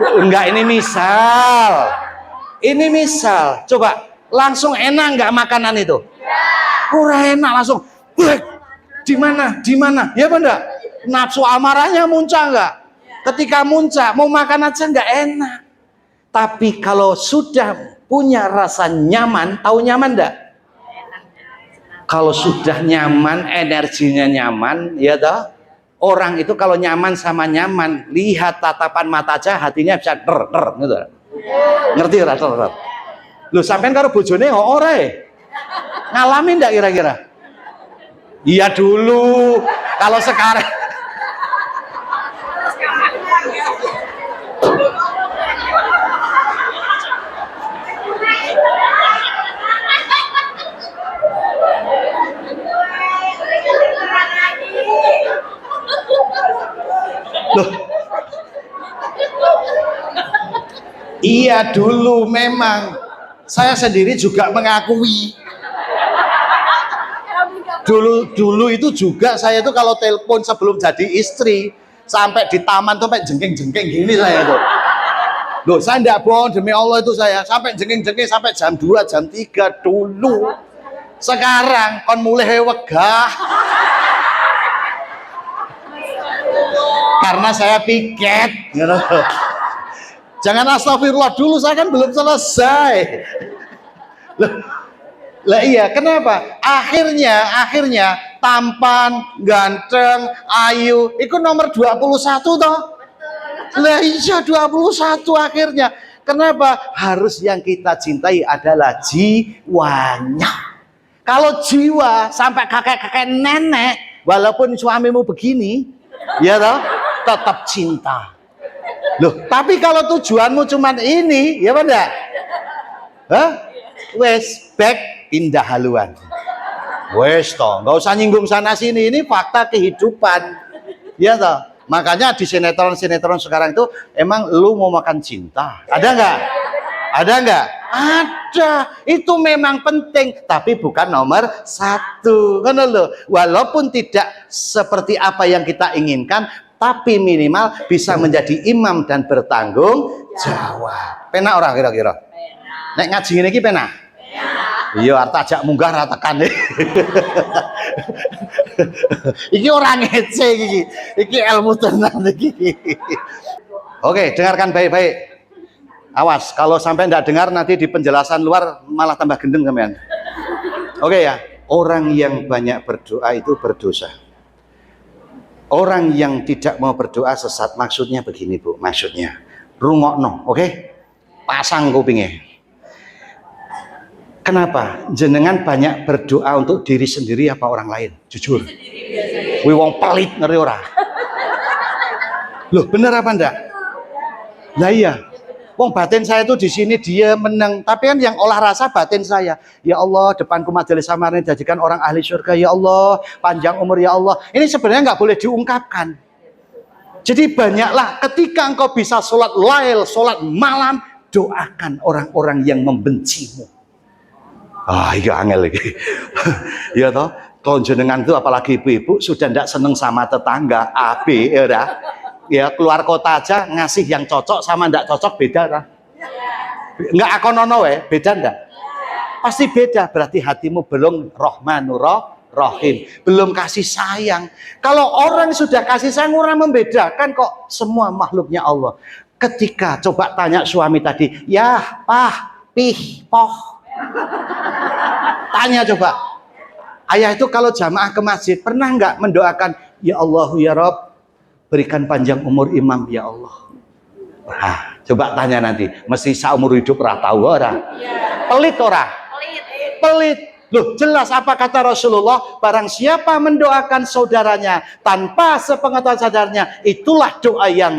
Enggak, ini misal. Ini misal. Coba langsung enak nggak makanan itu? Kurang enak langsung. Di mana? Di mana? Ya benda. Nafsu amarahnya muncul nggak? Ketika muncul, mau makan aja nggak enak. Tapi kalau sudah punya rasa nyaman, tahu nyaman enggak? Kalau sudah nyaman, energinya nyaman, ya toh? Orang itu kalau nyaman sama nyaman, lihat tatapan mata aja hatinya bisa gitu. Ngerti ora? Lu sampean karo bojone ora ngalamin enggak kira-kira? Iya dulu. Kalau sekarang loh. Iya dulu memang. Saya sendiri juga mengakui. Dulu itu juga saya itu kalau telepon sebelum jadi istri sampai di taman tuh sampai jengking-jengking gini saya tuh. Loh, saya enggak bohong demi Allah itu saya sampai jengking-jengking sampai jam 2, jam 3 dulu. Sekarang kon mulai wegah. Karena saya piket. Jangan astagfirullah dulu, saya kan belum selesai. Lah iya, kenapa? Akhirnya tampan, ganteng, ayu, itu nomor 21 toh. Lah iya 21 akhirnya. Kenapa? Harus yang kita cintai adalah jiwanya. Kalau jiwa sampai kakek-kakek nenek, walaupun suamimu begini, ya toh, tetap cinta. Loh, tapi kalau tujuanmu cuman ini, ya enggak? Hah? Wes back pindah haluan. Wes toh, nggak usah nyinggung sana sini, ini fakta kehidupan. Ya toh. Makanya di sinetron-sinetron sekarang itu emang lu mau makan cinta. Ada nggak? Ada nggak? Ada. Itu memang penting, tapi bukan nomor 1. Kan lo? Walaupun tidak seperti apa yang kita inginkan, tapi minimal bisa menjadi imam dan bertanggung jawab. Pena orang kira-kira? Nek ngaji ini pena? Iya, arta ajak munggah ratakan. Iki orang ngece iki ilmu tenan iki. Oke, dengarkan baik-baik. Awas, kalau sampai tidak dengar nanti di penjelasan luar malah tambah gendeng teman. Oke ya, orang yang banyak berdoa itu berdosa. Orang yang tidak mau berdoa sesat. Maksudnya begini Bu, maksudnya rungokno, oke? Pasang kupingnya. Kenapa? Jenengan banyak berdoa untuk diri sendiri apa orang lain? Jujur. Wih wong pelit ngeri ora. Loh, bener apa enggak? Lah iya. Wong batin saya tuh di sini dia menang, tapi kan yang olah rasa batin saya. Ya Allah, depanku majelis samarin jadikan orang ahli surga. Ya Allah, panjang umur ya Allah. Ini sebenarnya nggak boleh diungkapkan. Jadi banyaklah ketika engkau bisa sholat lail, sholat malam, doakan orang-orang yang membencimu. Ah, iya angel lagi. Ya toh, kalau jenengan tuh apalagi ibu-ibu sudah tidak seneng sama tetangga AB, ya udah. Ya keluar kota aja ngasih yang cocok sama tidak cocok beda lah. Enggak akonono beda enggak? Pasti beda, berarti hatimu belum Rahmanur Rahim, belum kasih sayang. Kalau orang sudah kasih sayang, orang membedakan kok semua makhluknya Allah. Ketika coba tanya suami tadi, ya pah, pih, poh. Tanya coba, ayah itu kalau jamaah ke masjid pernah nggak mendoakan ya Allah ya Rob berikan panjang umur imam ya Allah. Nah, coba tanya nanti, mesti seumur hidup ora tahu ora. Pelit ora? Pelit. Loh, jelas apa kata Rasulullah, barang siapa mendoakan saudaranya tanpa sepengetahuan saudaranya, itulah doa yang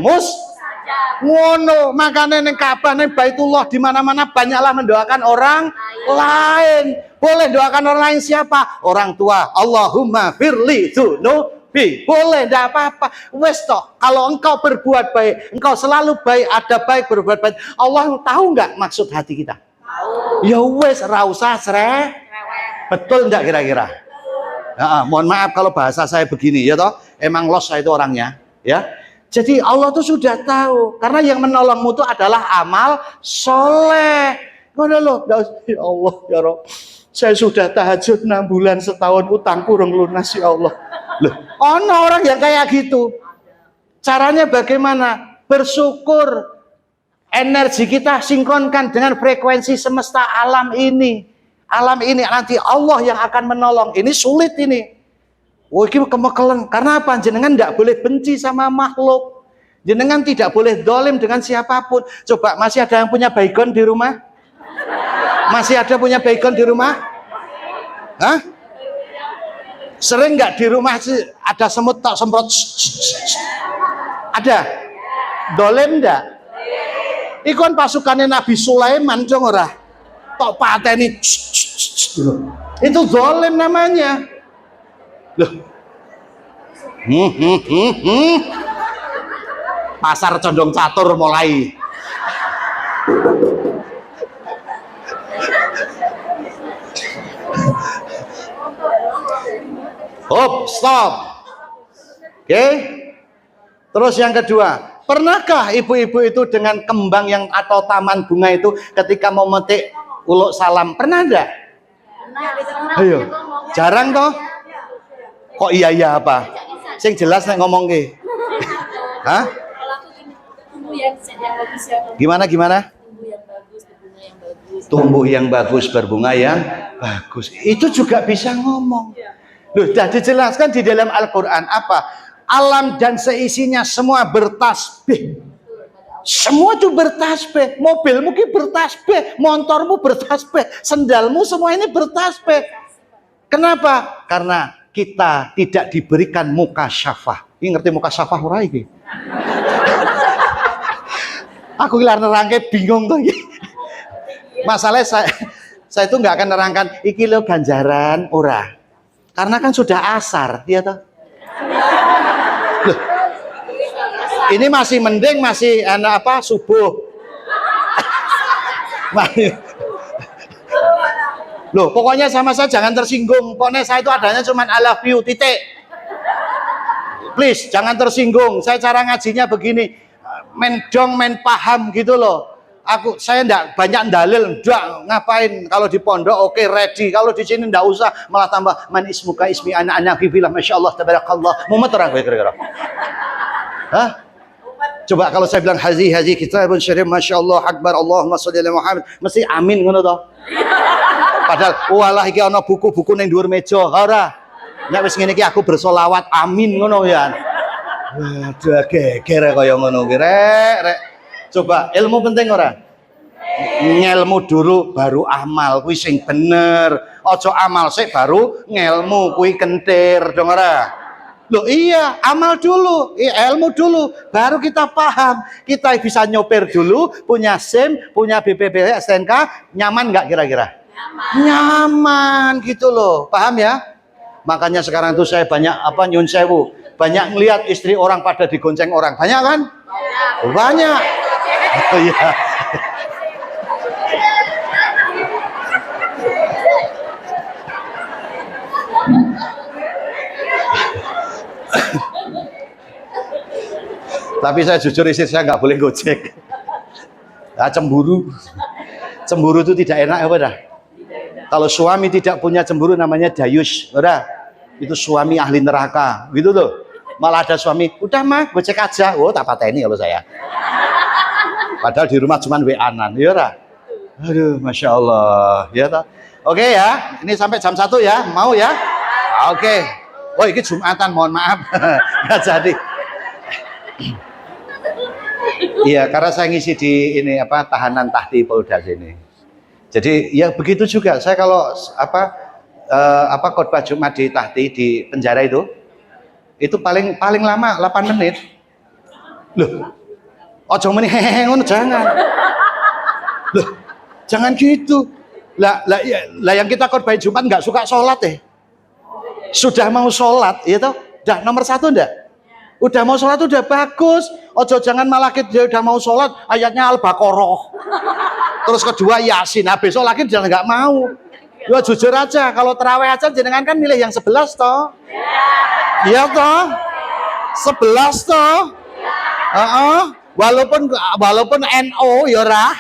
ngono. Makanya neng Ka'bah, neng Baitullah, di mana-mana banyaklah mendoakan orang lain. Boleh doakan orang lain siapa? Orang tua. Allahumma firli dzunubi. Boleh, tidak apa-apa. Wes toh, kalau engkau berbuat baik, engkau selalu baik, ada baik, berbuat baik. Allah tahu nggak maksud hati kita? Tahu. Ya wes, rausah betul enggak kira-kira? Ya, mohon maaf kalau bahasa saya begini ya toh. Emang los saya itu orangnya, ya. Jadi Allah tuh sudah tahu, karena yang menolongmu itu adalah amal soleh. Mana lo? Ya Allah ya Rob, saya sudah tahajud 6 bulan setahun, utang kurang lunas ya Allah. Loh, orang yang kayak gitu. Caranya bagaimana? Bersyukur. Energi kita sinkronkan dengan frekuensi semesta alam ini. Alam ini nanti Allah yang akan menolong. Ini sulit ini. Oh, ini kemekelen. Karena apa? Jenengan tidak boleh benci sama makhluk. Jenengan tidak boleh dolim dengan siapapun. Coba, masih ada yang punya baygon di rumah? Masih ada punya baygon di rumah? Hah? Sering nggak di rumah ada semut tak semprot? Ada? Dolim enggak? Ikon pasukannya Nabi Sulaiman dong ora? Tok pateni. Itu dolim namanya. Loh. Pasar condong catur mulai. Hop, stop. Oke. Terus yang kedua, pernahkah ibu-ibu itu dengan kembang yang atau taman bunga itu ketika mau metik uluk salam, pernah enggak? Ayo, jarang toh? Kok iya apa? Sing jelas nek ngomong ke. Hah? Kalau aku gini, tumbuh yang bagus ya. Gimana? Tumbuh yang bagus, berbunga yang bagus. Tumbuh yang bagus, berbunga yang bagus. Itu juga bisa ngomong. Loh, sudah dijelaskan di dalam Al-Quran apa? Alam dan seisinya semua bertasbih. Semua itu bertasbih. Mobil mungkin bertasbih, motormu bertasbih, sendalmu semua ini bertasbih. Kenapa? Karena kita tidak diberikan muka syafah. Ini ngerti muka syafah ora iki? Aku gelar nerangke bingung tuh. Masalahnya saya itu nggak akan nerangkan iki lo ganjaran ora. Karena kan sudah asar, ya toh. Loh, ini masih mending masih subuh. Loh, pokoknya sama saya jangan tersinggung. Pokoknya saya itu adanya cuma I love you, titik. Please, jangan tersinggung. Saya cara ngajinya begini. Main paham gitu loh. Saya enggak banyak dalil, enggak ngapain. Kalau di pondok oke, ready. Kalau di sini enggak usah, malah tambah man ismuka ismi anak filah masyaallah tabarakallah. Mumet orang kira-kira. Hah? Coba kalau saya bilang hazi kitabun syarif masyaallah akbar Allahumma sholli ala Muhammad, mesti amin ngono toh. Padahal walah iki ana buku-buku ning dhuwur meja. Ora. Nek wis ngene iki aku bersolawat amin ngono ya. Waduh geger kaya ngono ki rek. Coba ilmu penting ora? Ngelmu dulu baru amal kuwi sing bener. Aja amal sik baru ngelmu kuwi kentir dong ora? Loh iya, amal dulu, ilmu dulu, baru kita paham. Kita bisa nyopir dulu, punya SIM, punya BPJS, STNK, nyaman nggak kira-kira? Nyaman gitu loh, paham ya? Makanya sekarang tuh saya banyak nyun sewu, banyak ngelihat istri orang pada digonceng orang, banyak kan? Banyak. Oh iya. Tapi saya jujur istri saya nggak boleh gojek. Nah, cemburu itu tidak enak apa dah? Kalau suami tidak punya cemburu namanya dayus, udah. Itu suami ahli neraka, gitu tuh. Malah ada suami, udah mah gojek aja. Oh, tak pateni kalau saya. Padahal di rumah cuma WA-an, ya ora? Aduh, masya Allah, ya toh. Oke ya, ini sampai jam 1 ya, mau ya? Oke. Oh, ini Jumatan, mohon maaf, nggak jadi. Iya, karena saya ngisi di ini tahanan Tahti Polda sini. Jadi ya begitu juga. Saya kalau khotbah Jumat di Tahti di penjara itu paling lama 8 menit. Loh, ojo meni hehehe ngono jangan. Loh, jangan gitu. Lah yang kita khotbah Jumat nggak suka sholat Sudah mau sholat, ya toh? Dah nomor 1 enggak? Udah mau sholat udah bagus. Ojo jangan malah dia udah mau sholat ayatnya Al-Baqarah. Terus kedua Yasin. Nah besok lagi dia nggak mau. Ya jujur aja kalau terawih aja jenengan kan milih yang 11 toh. Iya toh. 11 toh. Walaupun NO ya ora.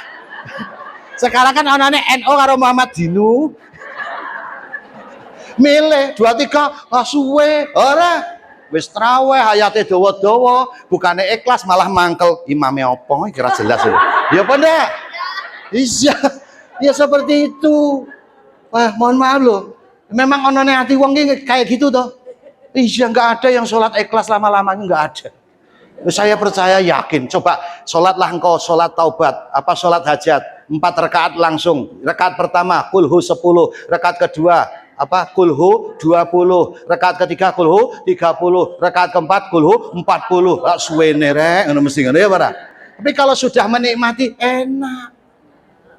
Sekarang kan anaknya NO karo Muhammad Dinu. Milih 2-3 suwe ora. Wis traweh hayate dawa-dawa, bukane ikhlas malah mangkel. Imame opo kira jelas ya. Ya apa ndak? Iya. Ya seperti itu. Wah, mohon maaf loh. Memang onone hati wong ki kayak gitu toh. Iya, enggak ada yang sholat ikhlas lama-lamanya, enggak ada. Saya percaya yakin. Coba sholatlah engkau sholat taubat, sholat hajat 4 rakaat langsung. Rakaat pertama kulhu 10, rakaat kedua kulhu 20, rakaat ketiga kulhu 30, rakaat keempat kulhu 40. Suwene rek ngono mesti ngono ya para. Tapi kalau sudah menikmati enak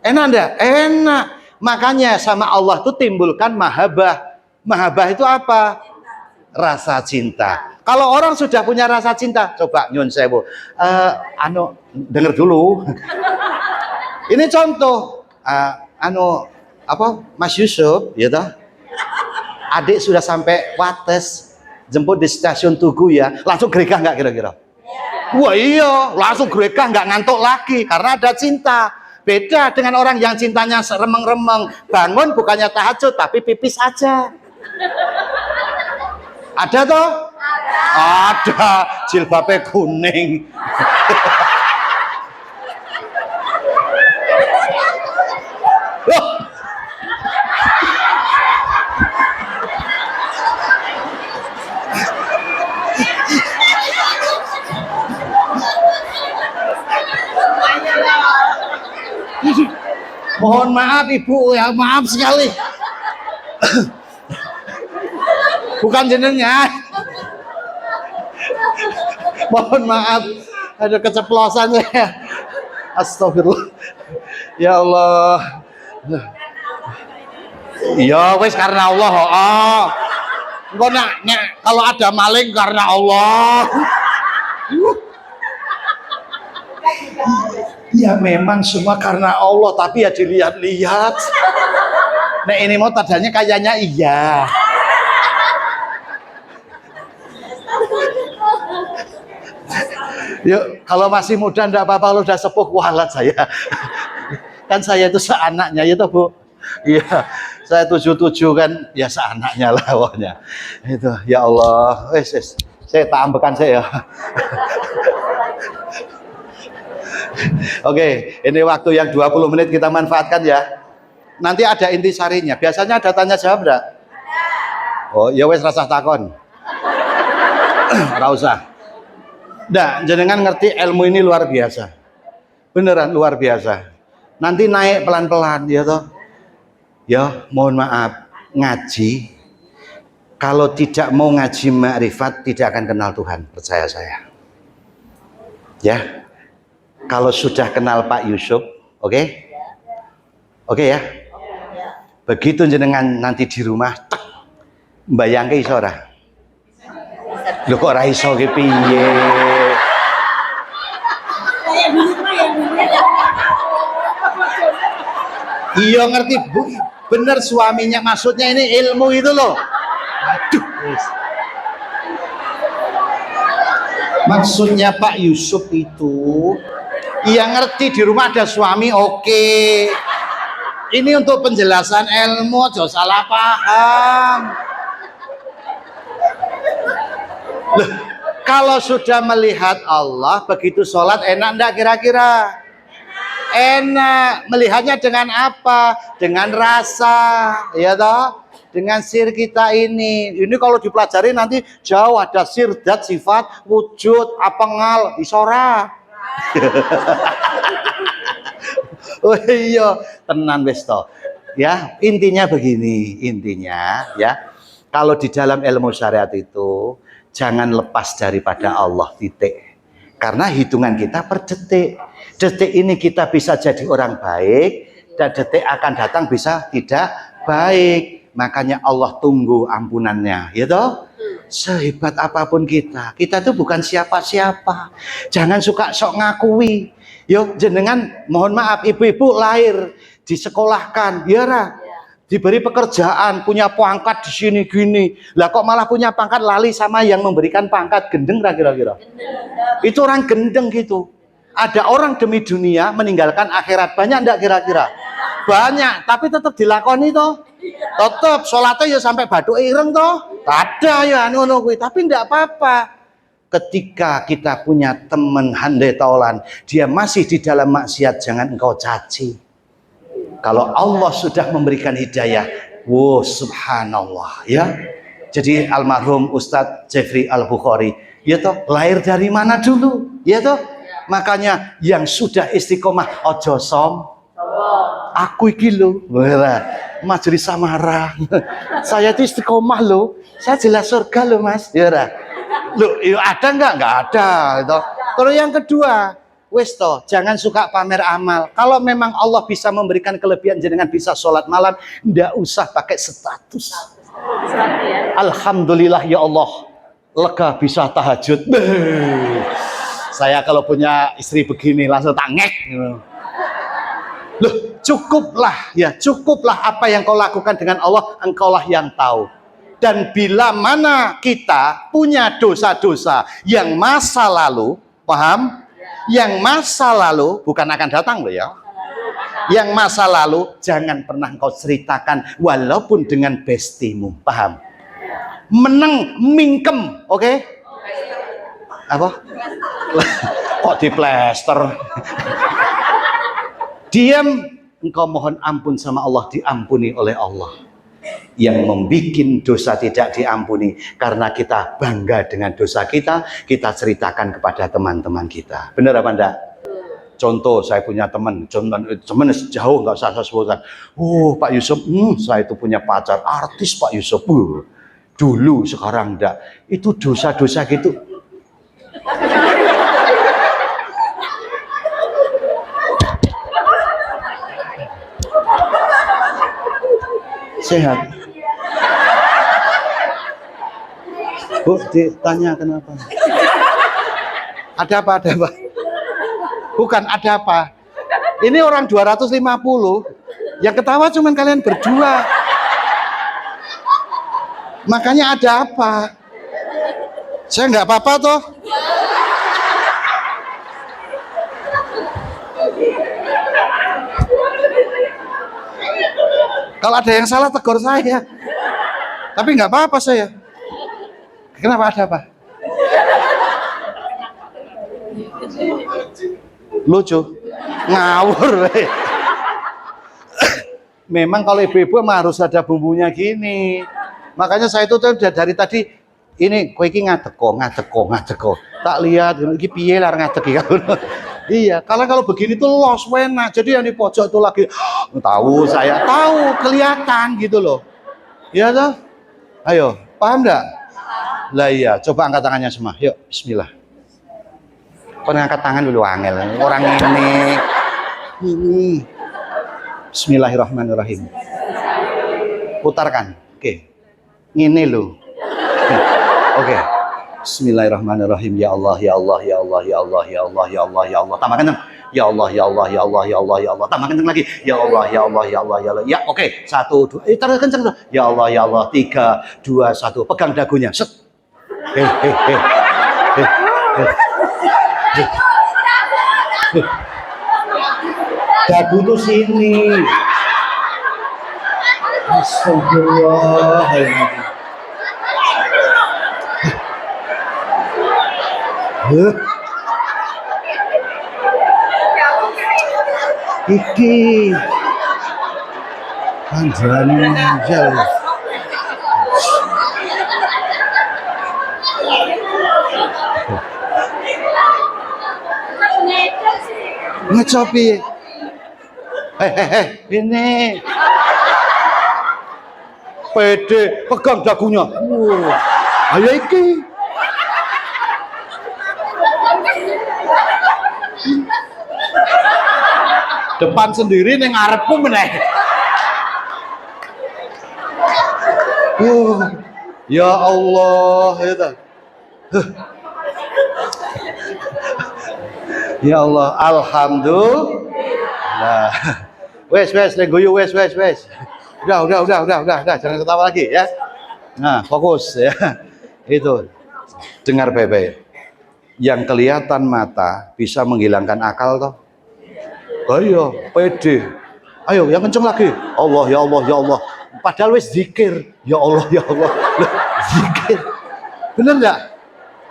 enggak? Enak. Makanya sama Allah itu timbulkan mahabbah. Mahabbah itu apa? Rasa cinta. Kalau orang sudah punya rasa cinta, coba nyun sewu. Denger dulu. Ini contoh Mas Yusuf, ya toh? Adik sudah sampai Wates, jemput di stasiun Tugu ya, langsung gerekah nggak kira-kira? Wah iya, langsung gerekah nggak ngantuk lagi karena ada cinta. Beda dengan orang yang cintanya remeng-remeng, bangun bukannya tahajud tapi pipis aja. Ada toh? Ada, jilbabnya kuning. Loh. Mohon maaf Ibu ya, maaf sekali. Bukan jenengan. Mohon maaf, ada keceplosan saya. Astagfirullah. Ya Allah. Ya wes karena Allah. Oh. Engko nak kalau ada maling karena Allah. Ya memang semua karena Allah, tapi ya dilihat-lihat. Nah ini mau tadanya kayaknya iya. Yuk, kalau masih muda enggak apa-apa, kalau udah sepuh kualat saya. Kan saya itu seanaknya ya toh, Bu. Iya, saya 77 kan ya seanaknya lah pokoknya. Itu ya Allah, wes. Saya tak ambekan saya. Oke, ini waktu yang 20 menit kita manfaatkan ya. Nanti ada intisarinya. Biasanya ada tanya jawab enggak? Oh, ya wes rasa takon. Ora usah. Nggak, jenengan ngerti ilmu ini luar biasa. Beneran luar biasa. Nanti naik pelan-pelan ya toh. Ya, mohon maaf, ngaji kalau tidak mau ngaji makrifat tidak akan kenal Tuhan, percaya saya. Ya. Kalau sudah kenal Pak Yusuf, oke? Oke ya. Begitu jenengan nanti di rumah, tek, mbayangke iso ora? Lho kok ora iso ki piye? Iya ngerti Bu, bener suaminya, maksudnya ini ilmu itu loh. Aduh. Maksudnya Pak Yusuf itu, iya ngerti di rumah ada suami, oke. Ini untuk penjelasan ilmu, jangan salah paham. Loh, kalau sudah melihat Allah, begitu sholat enak enggak kira-kira? Enak. Melihatnya dengan apa? Dengan rasa, ya toh? Dengan sir kita ini. Ini kalau dipelajari nanti jauh, ada sir, dat, sifat, wujud, apengal, isora. Oh iya, tenan wis toh. Ya, intinya begini, intinya ya. Kalau di dalam ilmu syariat itu jangan lepas daripada Allah, titik. Karena hitungan kita per detik. Detik ini kita bisa jadi orang baik, dan detik akan datang bisa tidak baik. Makanya Allah tunggu ampunannya, ya toh? Sehebat apapun kita tuh bukan siapa-siapa. Jangan suka sok ngakui. Yo jenengan, mohon maaf, ibu-ibu lahir disekolahkan, ya ra? Diberi pekerjaan, punya pangkat di sini gini. Lah kok malah punya pangkat lali sama yang memberikan pangkat, gendeng kira-kira. Itu orang gendeng gitu. Ada orang demi dunia meninggalkan akhirat, banyak enggak kira-kira? Banyak, tapi tetap dilakoni toh. Tetap sholatnya ya sampai batu ireng toh. Ada ya ngono kuwi, tapi enggak apa-apa. Ketika kita punya teman handai taulan, dia masih di dalam maksiat, jangan engkau caci. Kalau Allah sudah memberikan hidayah, wow subhanallah ya. Jadi almarhum Ustadz Jeffrey Al-Bukhari, ya toh, lahir dari mana dulu, ya toh? Makanya yang sudah istiqomah ojo som, aku iki lho, Majelis Samara. Saya itu istiqomah loh, saya jelas surga loh Mas, ya ra. Loh, ada enggak? Enggak ada, gitu. Terus yang kedua, wes toh, jangan suka pamer amal. Kalau memang Allah bisa memberikan kelebihan jenengan bisa sholat malam, enggak usah pakai status. Alhamdulillah ya Allah, lega bisa tahajud. Saya kalau punya istri begini langsung tangek. Loh, cukuplah ya, cukuplah apa yang kau lakukan dengan Allah, engkaulah yang tahu. Dan bila mana kita punya dosa-dosa yang masa lalu, paham? Yang masa lalu bukan akan datang loh ya. Yang masa lalu jangan pernah kau ceritakan walaupun dengan bestimu, paham? meneng mingkem, oke? Apa? Kok diplester? Diam, engkau mohon ampun sama Allah, diampuni oleh Allah. Yang membuat dosa tidak diampuni karena kita bangga dengan dosa kita ceritakan kepada teman-teman kita. Benar apa enggak? Contoh, saya punya teman jauh, nggak usah saya sebutkan. Pak Yusuf, saya itu punya pacar artis Pak Yusuf. Dulu, sekarang enggak. Itu dosa-dosa gitu. Sehat. Bu, ditanya kenapa? Ada apa? Bukan ada apa. Ini orang 250, yang ketawa cuma kalian berdua. Makanya ada apa? Saya nggak apa-apa toh. Kalau ada yang salah tegur saya. Tapi nggak apa-apa saya. Kenapa ada apa? Lucu, ngawur. Memang kalau ibu-ibu harus ada bumbunya gini. Makanya saya itu dari tadi ini kowe iki ngadeko. Tak lihat iki piye lar ngadek iki. Iya, kalau begini tuh los enak. Jadi yang di pojok itu lagi tahu, saya tahu, kelihatan gitu loh. Iya toh? Ayo, paham enggak? Lah iya, coba angkat tangannya semua. Yuk, bismillah. Kau angkat tangan dulu angel. Orang ini. Bismillahirrahmanirrahim. Putarkan. Oke. Ngene lho. Oke. Bismillahirrahmanirrahim. Ya Allah, ya Allah, ya Allah, ya Allah, ya Allah, ya Allah, ya Allah. Tambah kenceng. Ya Allah, ya Allah, ya Allah, ya Allah, ya Allah. Tambah kenceng lagi. Ya Allah, ya Allah, ya Allah, ya Allah. Ya, oke. 1, 2. Taruh kenceng tuh. Ya Allah, ya Allah. 3, 2, 1. Pegang dagunya. Set. Dagu tuh sini. Astagfirullahaladzim. Iki panjangnya jauh. Ngecopi. Ini. Pede, pegang dagunya. Ayo iki. Depan sendiri ning ngarepku meneh. Ya Allah, itu. Ya Allah, alhamdulillah. Wes, guyu wes. Udah, jangan ketawa lagi ya. Nah, fokus ya. Itu. Dengar baik-baik. Yang kelihatan mata bisa menghilangkan akal toh. Ayo, pede. Ayo, yang kenceng lagi. Allah, ya Allah, ya Allah. Padahal wes zikir. Ya Allah, ya Allah. Zikir. Bener enggak?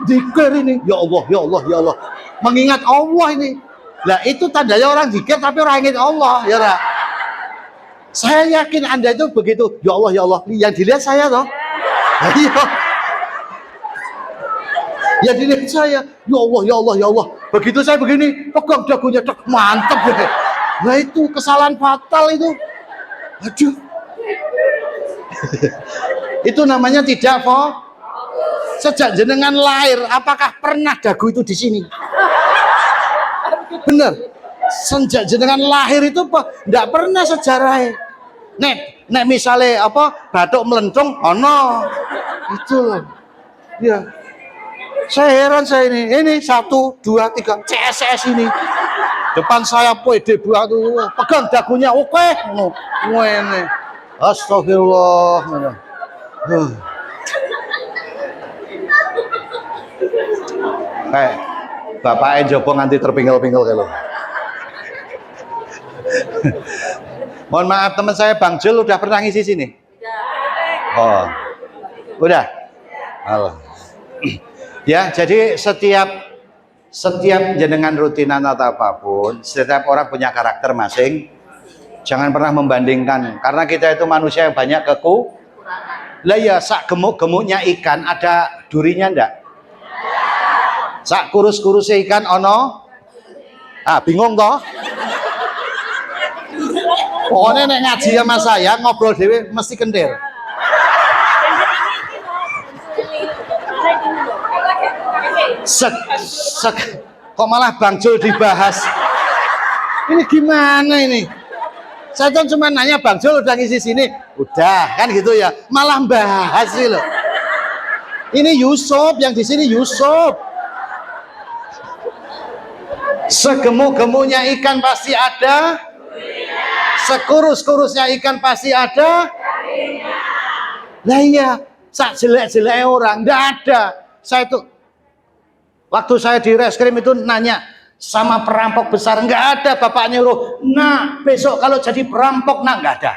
Zikir ini. Ya Allah, ya Allah, ya Allah. Mengingat Allah ini. Lah itu tandanya orang zikir tapi orang ingat Allah, ya enggak? Saya yakin Anda itu begitu. Ya Allah, ya Allah. Yang dilihat saya toh. Ayo. Ya dilihat saya, ya Allah, ya Allah, ya Allah. Begitu saya begini, pegang dagunya, mantap deh. Nah itu kesalahan fatal itu. Aduh. Itu namanya tidak sejak jenengan lahir, apakah pernah dagu itu di sini? Bener. Sejak jenengan lahir itu enggak pernah sejarahnya. Nek misalnya batuk melencong, no. Itu loh. Ya. Saya heran saya ini 1, 2, 3 CSS ini depan saya pede buat tuh pegang dagunya oke ini astagfirullah. Bapaknya jopo nganti terpinggal-pinggal kalau. Mohon maaf teman saya Bang Jul udah pernah ngisi sini? Oh, udah. Allah. Ya, jadi setiap jenengan rutinan atau apapun, setiap orang punya karakter masing. Jangan pernah membandingkan, karena kita itu manusia yang banyak lah ya, sak gemuk-gemuknya ikan ada durinya ndak? Sak kurus-kurusnya ikan ono? Bingung toh? Pokoknya nek ngaji sama saya ngobrol dewe mesti kendir. Kok malah Bang Jul dibahas? Ini gimana ini? Saya kan cuma nanya Bang Jul udah ngisi sini, udah kan gitu ya. Malah bahas sih loh. Ini Yusuf yang di sini Yusuf. Segemuk-gemuknya ikan pasti ada. Sekurus-kurusnya ikan pasti ada. Lah iya, sak jelek-jelek orang nggak ada. Saya tuh waktu saya di reskrim itu nanya sama perampok besar, nggak ada bapak nyuruh, nah besok kalau jadi perampok, nah nggak ada.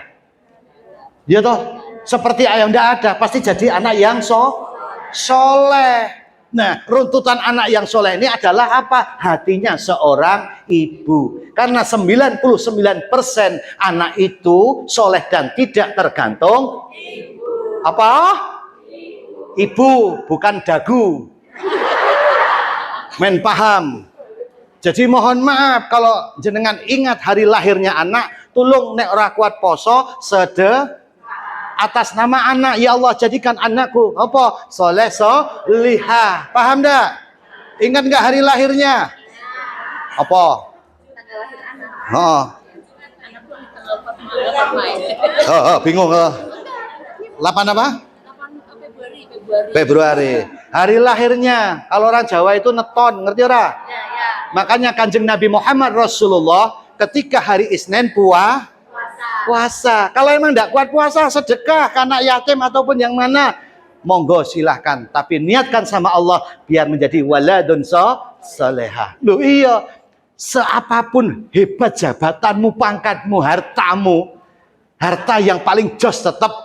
Ya toh, seperti ayam nggak ada, pasti jadi anak yang soleh. Nah, runtutan anak yang soleh ini adalah apa? Hatinya seorang ibu. Karena 99% anak itu soleh dan tidak tergantung apa? Ibu, bukan dagu. Men paham? Jadi mohon maaf kalau jenengan ingat hari lahirnya anak, tulung nek ora kuat poso atas nama anak, ya Allah jadikan anakku apa? Soleh solihah. Paham enggak? Ingat enggak hari lahirnya? Apa? Tanggal lahir anak. Bingung. 8 apa? Februari. Hari lahirnya. Kalau orang Jawa itu neton, ngerti ora? Makanya Kanjeng Nabi Muhammad Rasulullah ketika hari Isnin puasa. Kalau emang tidak kuat puasa, sedekah ke anak yatim ataupun yang mana, monggo silahkan. Tapi niatkan sama Allah biar menjadi waladun salehah. Loh iya, seapapun hebat jabatanmu, pangkatmu, hartamu, harta yang paling jos tetap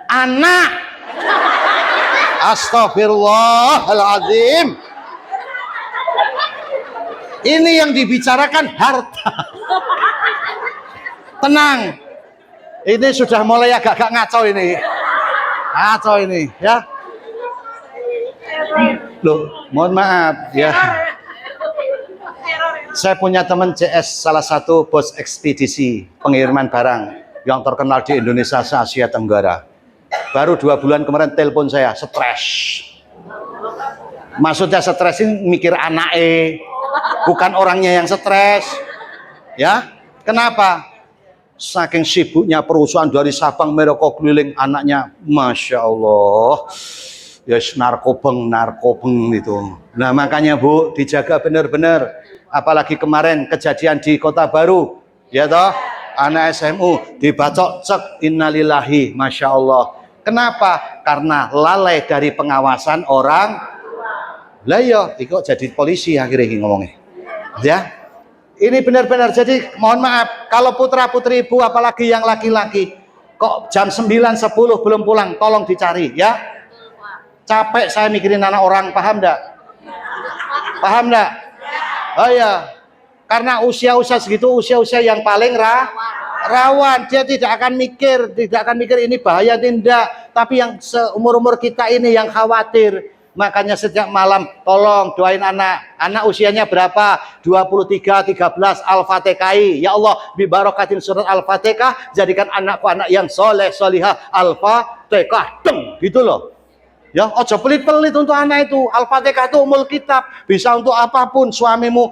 anak. Astagfirullahaladzim. Ini yang dibicarakan harta. Tenang. Ini sudah mulai agak-agak ngaco ini. Ngaco ini, ya. Loh, mohon maaf ya. Saya punya teman CS, salah satu bos ekspedisi pengiriman barang yang terkenal di Indonesia se-Asia Tenggara. Baru 2 bulan kemarin telepon saya, stres. Maksudnya stres ini mikir anaknya, bukan orangnya yang stres. Ya, kenapa? Saking sibuknya perusahaan dari Sabang Merauke keliling, anaknya Masya Allah ya narkobeng itu. Nah makanya Bu, dijaga benar-benar. Apalagi kemarin kejadian di Kota Baru, ya toh, anak SMU dibacok cek innalillahi, Masya Allah. Kenapa? Karena lalai dari pengawasan orang. Lah ya, kok jadi polisi akhirnya ngomongnya. Ya. Ini benar-benar, jadi mohon maaf kalau putra-putri ibu apalagi yang laki-laki kok jam 9, 10 belum pulang, tolong dicari ya. Capek saya mikirin anak orang, paham enggak? Paham enggak? Oh ya, karena usia-usia segitu usia-usia yang paling rawan, dia tidak akan mikir ini bahaya tidak, tapi yang seumur-umur kita ini yang khawatir. Makanya sejak malam tolong doain anak usianya berapa? 23, 13 Al-Fatihah. Ya Allah, bi barakatin surat Al-Fatihah, jadikan anakku anak yang soleh solihah Al-Fatihah. Gitu loh. Ya, ojo pelit-pelit untuk anak itu. Al-Fatihah itu umul kitab, bisa untuk apapun. Suamimu,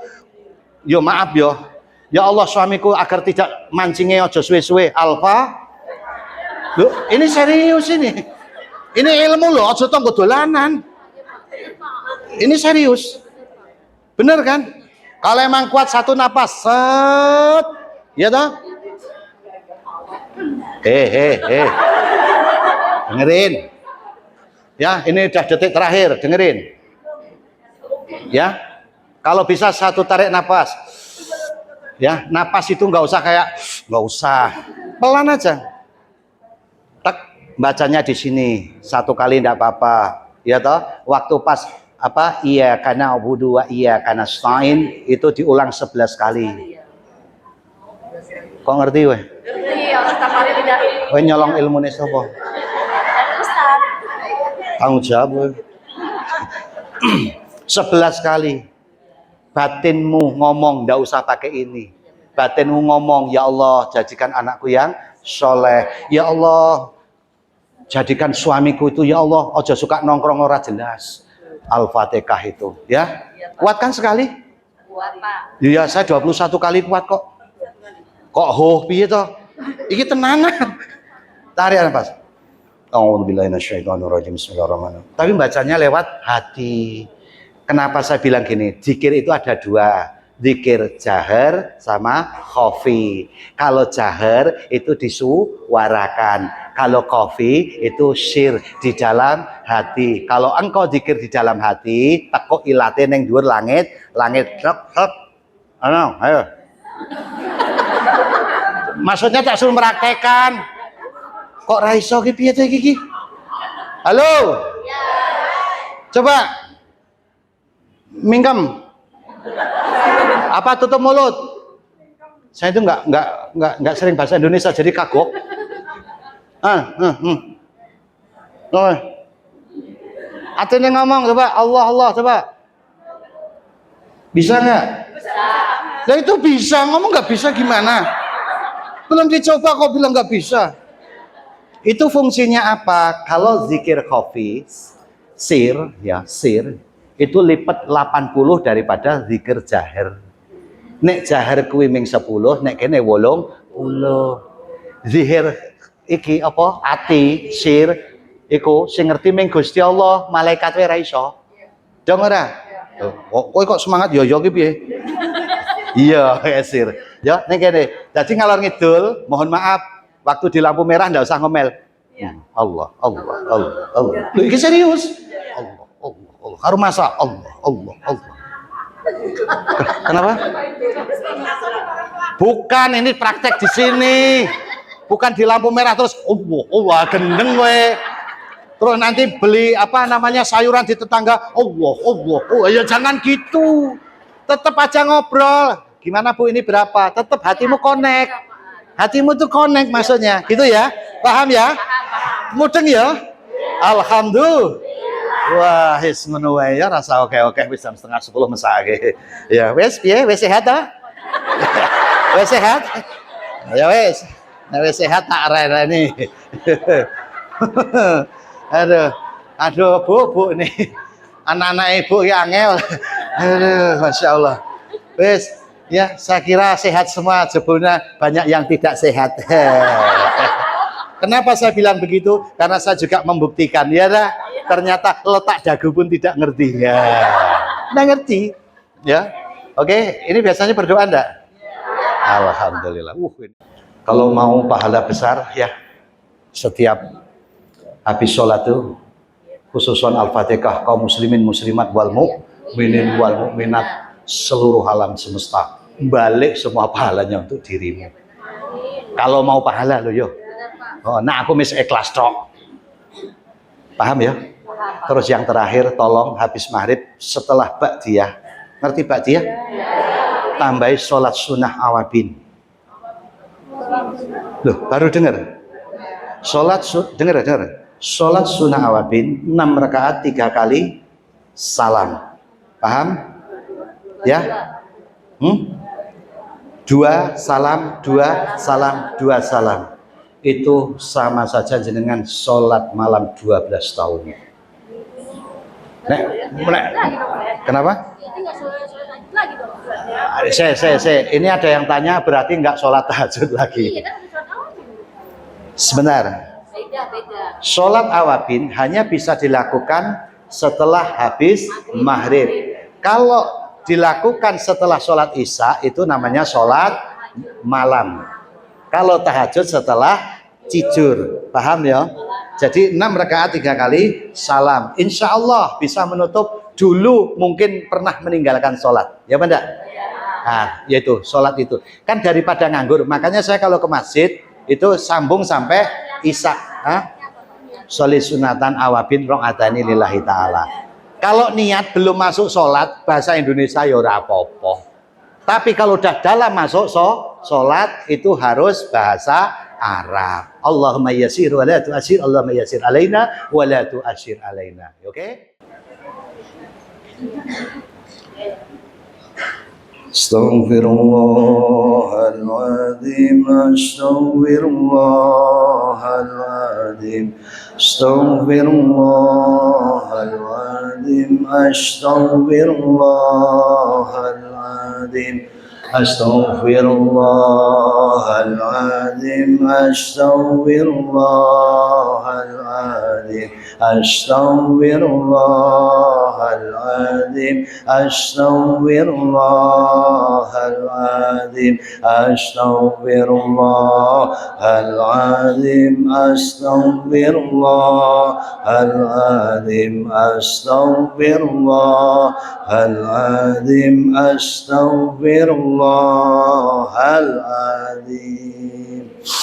yo maaf yo. Ya Allah, suamiku agar tidak mancingnya ojo suwe-suwe Loh, ini serius ini. Ini ilmu loh, ojo tonggo dolanan. Ini serius, bener kan? Kalau emang kuat satu napas, set, ya toh? Dengerin. Ya, ini udah detik terakhir, dengerin. Ya, kalau bisa satu tarik napas. Ya, napas itu nggak usah pelan aja. Tak, bacanya di sini 1 kali tidak apa-apa, ya toh. Waktu pas apa iya karena abudu wa iya karena stain itu diulang 11 kali. Kok ngerti weh? Iya, Ustaz Farid tidak. Weh nyolong ilmu nih sapa? Ustaz. Tanggung jawab weh. 11 kali. Batinmu ngomong, ndak usah pakai ini. Batinmu ngomong, ya Allah jadikan anakku yang soleh. Ya Allah jadikan suamiku itu, ya Allah ojo suka nongkrong ora jelas. Al-Fatihah itu, ya. Kuat kan sekali? Kuat, Pak. Iya, saya 21 kali kuat kok. Kok hoh piye to? Iki tenanan. Tarik nafas. A'udzubillahi minasyaitonirrajim. Bismillahirrahmanirrahim. Tapi bacanya lewat hati. Kenapa saya bilang gini? Zikir itu ada 2. Zikir jahar sama khafi. Kalau jahar itu disuarakan. Kalau khafi itu sir di dalam hati. Kalau engkau zikir di dalam hati, teko ilate neng dhuwur langit, hep. Ayo. Maksudnya tak suruh meraktekan. Kok raiso ki piye to iki? Halo? Coba mingkem. Apa tutup mulut? Saya itu enggak sering bahasa Indonesia jadi kagok. Atene ngomong coba Allah coba. Bisa enggak? Bisa. Lah itu bisa, ngomong enggak bisa gimana? Belum dicoba kok bilang nggak bisa. Itu fungsinya apa? Kalau zikir khafi, sir, itu lipat 80 daripada zikir jahar. Nek jahar kuwi ming 10, nek kene 80. Zikir iki apa? Ati, sir, iku sing ngerti ming Gusti Allah, malaikat wae ra iso. Dong ora? Kowe kok semangat yo ki piye? Iya, sir. Ya, ning kene. Jadi ngalor ngidul, mohon maaf, waktu di lampu merah ndak usah ngomel. Allah. Loh, iki serius. Allah. Harus masak. Allah. Kenapa? Bukan, ini praktek di sini. Bukan di lampu merah terus Allah gendeng kowe. Terus nanti beli apa namanya sayuran di tetangga. Allah. Ya jangan gitu. Tetap aja ngobrol. Gimana Bu ini berapa? Tetap hatimu connect. Hatimu tuh connect maksudnya. Gitu ya? Paham ya? Mudeng ya? Alhamdulillah. Wah, wis ngono wae ya rasa oke wis jam 9:30 mesake. Ya wis piye? Wis sehat ta? Wis sehat? Ya wis. Nek wis sehat tak rene. Aduh Bu nih. Anak-anak ibu ya angel. Aduh, Masya Allah. Wis, ya saya kira sehat semua, jebulnya banyak yang tidak sehat. Kenapa saya bilang begitu? Karena saya juga membuktikan, ya dah, ternyata letak dagu pun tidak ngerti. Ya, nggak ngerti. Ya, oke. Ini biasanya berdoa enggak? Alhamdulillah. Kalau mau pahala besar, ya setiap habis sholat tuh, khususon Al-Fatihah kaum muslimin muslimat wal mu'minin wal mu'minat seluruh alam semesta, balik semua pahalanya untuk dirimu. Kalau mau pahala lo yo. Oh, nah aku mis ikhlas tok. Paham ya? Terus yang terakhir tolong habis maghrib setelah ba'diyah. Ngerti ba'diyah? Tambahi sholat sunnah awabin. Loh, baru dengar? Sholat dengar. Sholat sunnah awabin 6 rakaat 3 kali salam. Paham? Ya? 2 salam, 2 salam, 2 salam. Itu sama saja jenengan sholat malam 12 tahun. Kenapa? Ini ada yang tanya berarti nggak sholat tahajud lagi. Sebentar. Sholat awabin hanya bisa dilakukan setelah habis maghrib. Kalau dilakukan setelah sholat isya itu namanya sholat malam. Kalau tahajud setelah cijur, paham ya? Jadi 6 rakaat 3 kali salam. Insya Allah bisa menutup dulu mungkin pernah meninggalkan sholat. Ya benar? Nah, yaitu sholat itu. Kan daripada nganggur. Makanya saya kalau ke masjid itu sambung sampai isya. sholli sunatan awabin rakaatani lillahi ta'ala. Kalau niat belum masuk sholat, bahasa Indonesia ya ora apa-apa. Tapi kalau udah dalam masuk sholat, itu harus bahasa Arab. Allahumma yassir wa la tu'assir, Allahumma yassir alaina wa la tu'assir alaina. Oke? Astaghfirullahaladzim, astaghfirullahaladzim, astaghfirullahaladzim, astaghfirullahaladzim, astaghfirullahaladzim, astaghfirullahaladzim, astaghfirullahaladzim, astaghfirullahaladzim, astaghfirullahaladzim, astaghfirullahaladzim, astaghfirullahaladzim, astaghfirullahaladzim.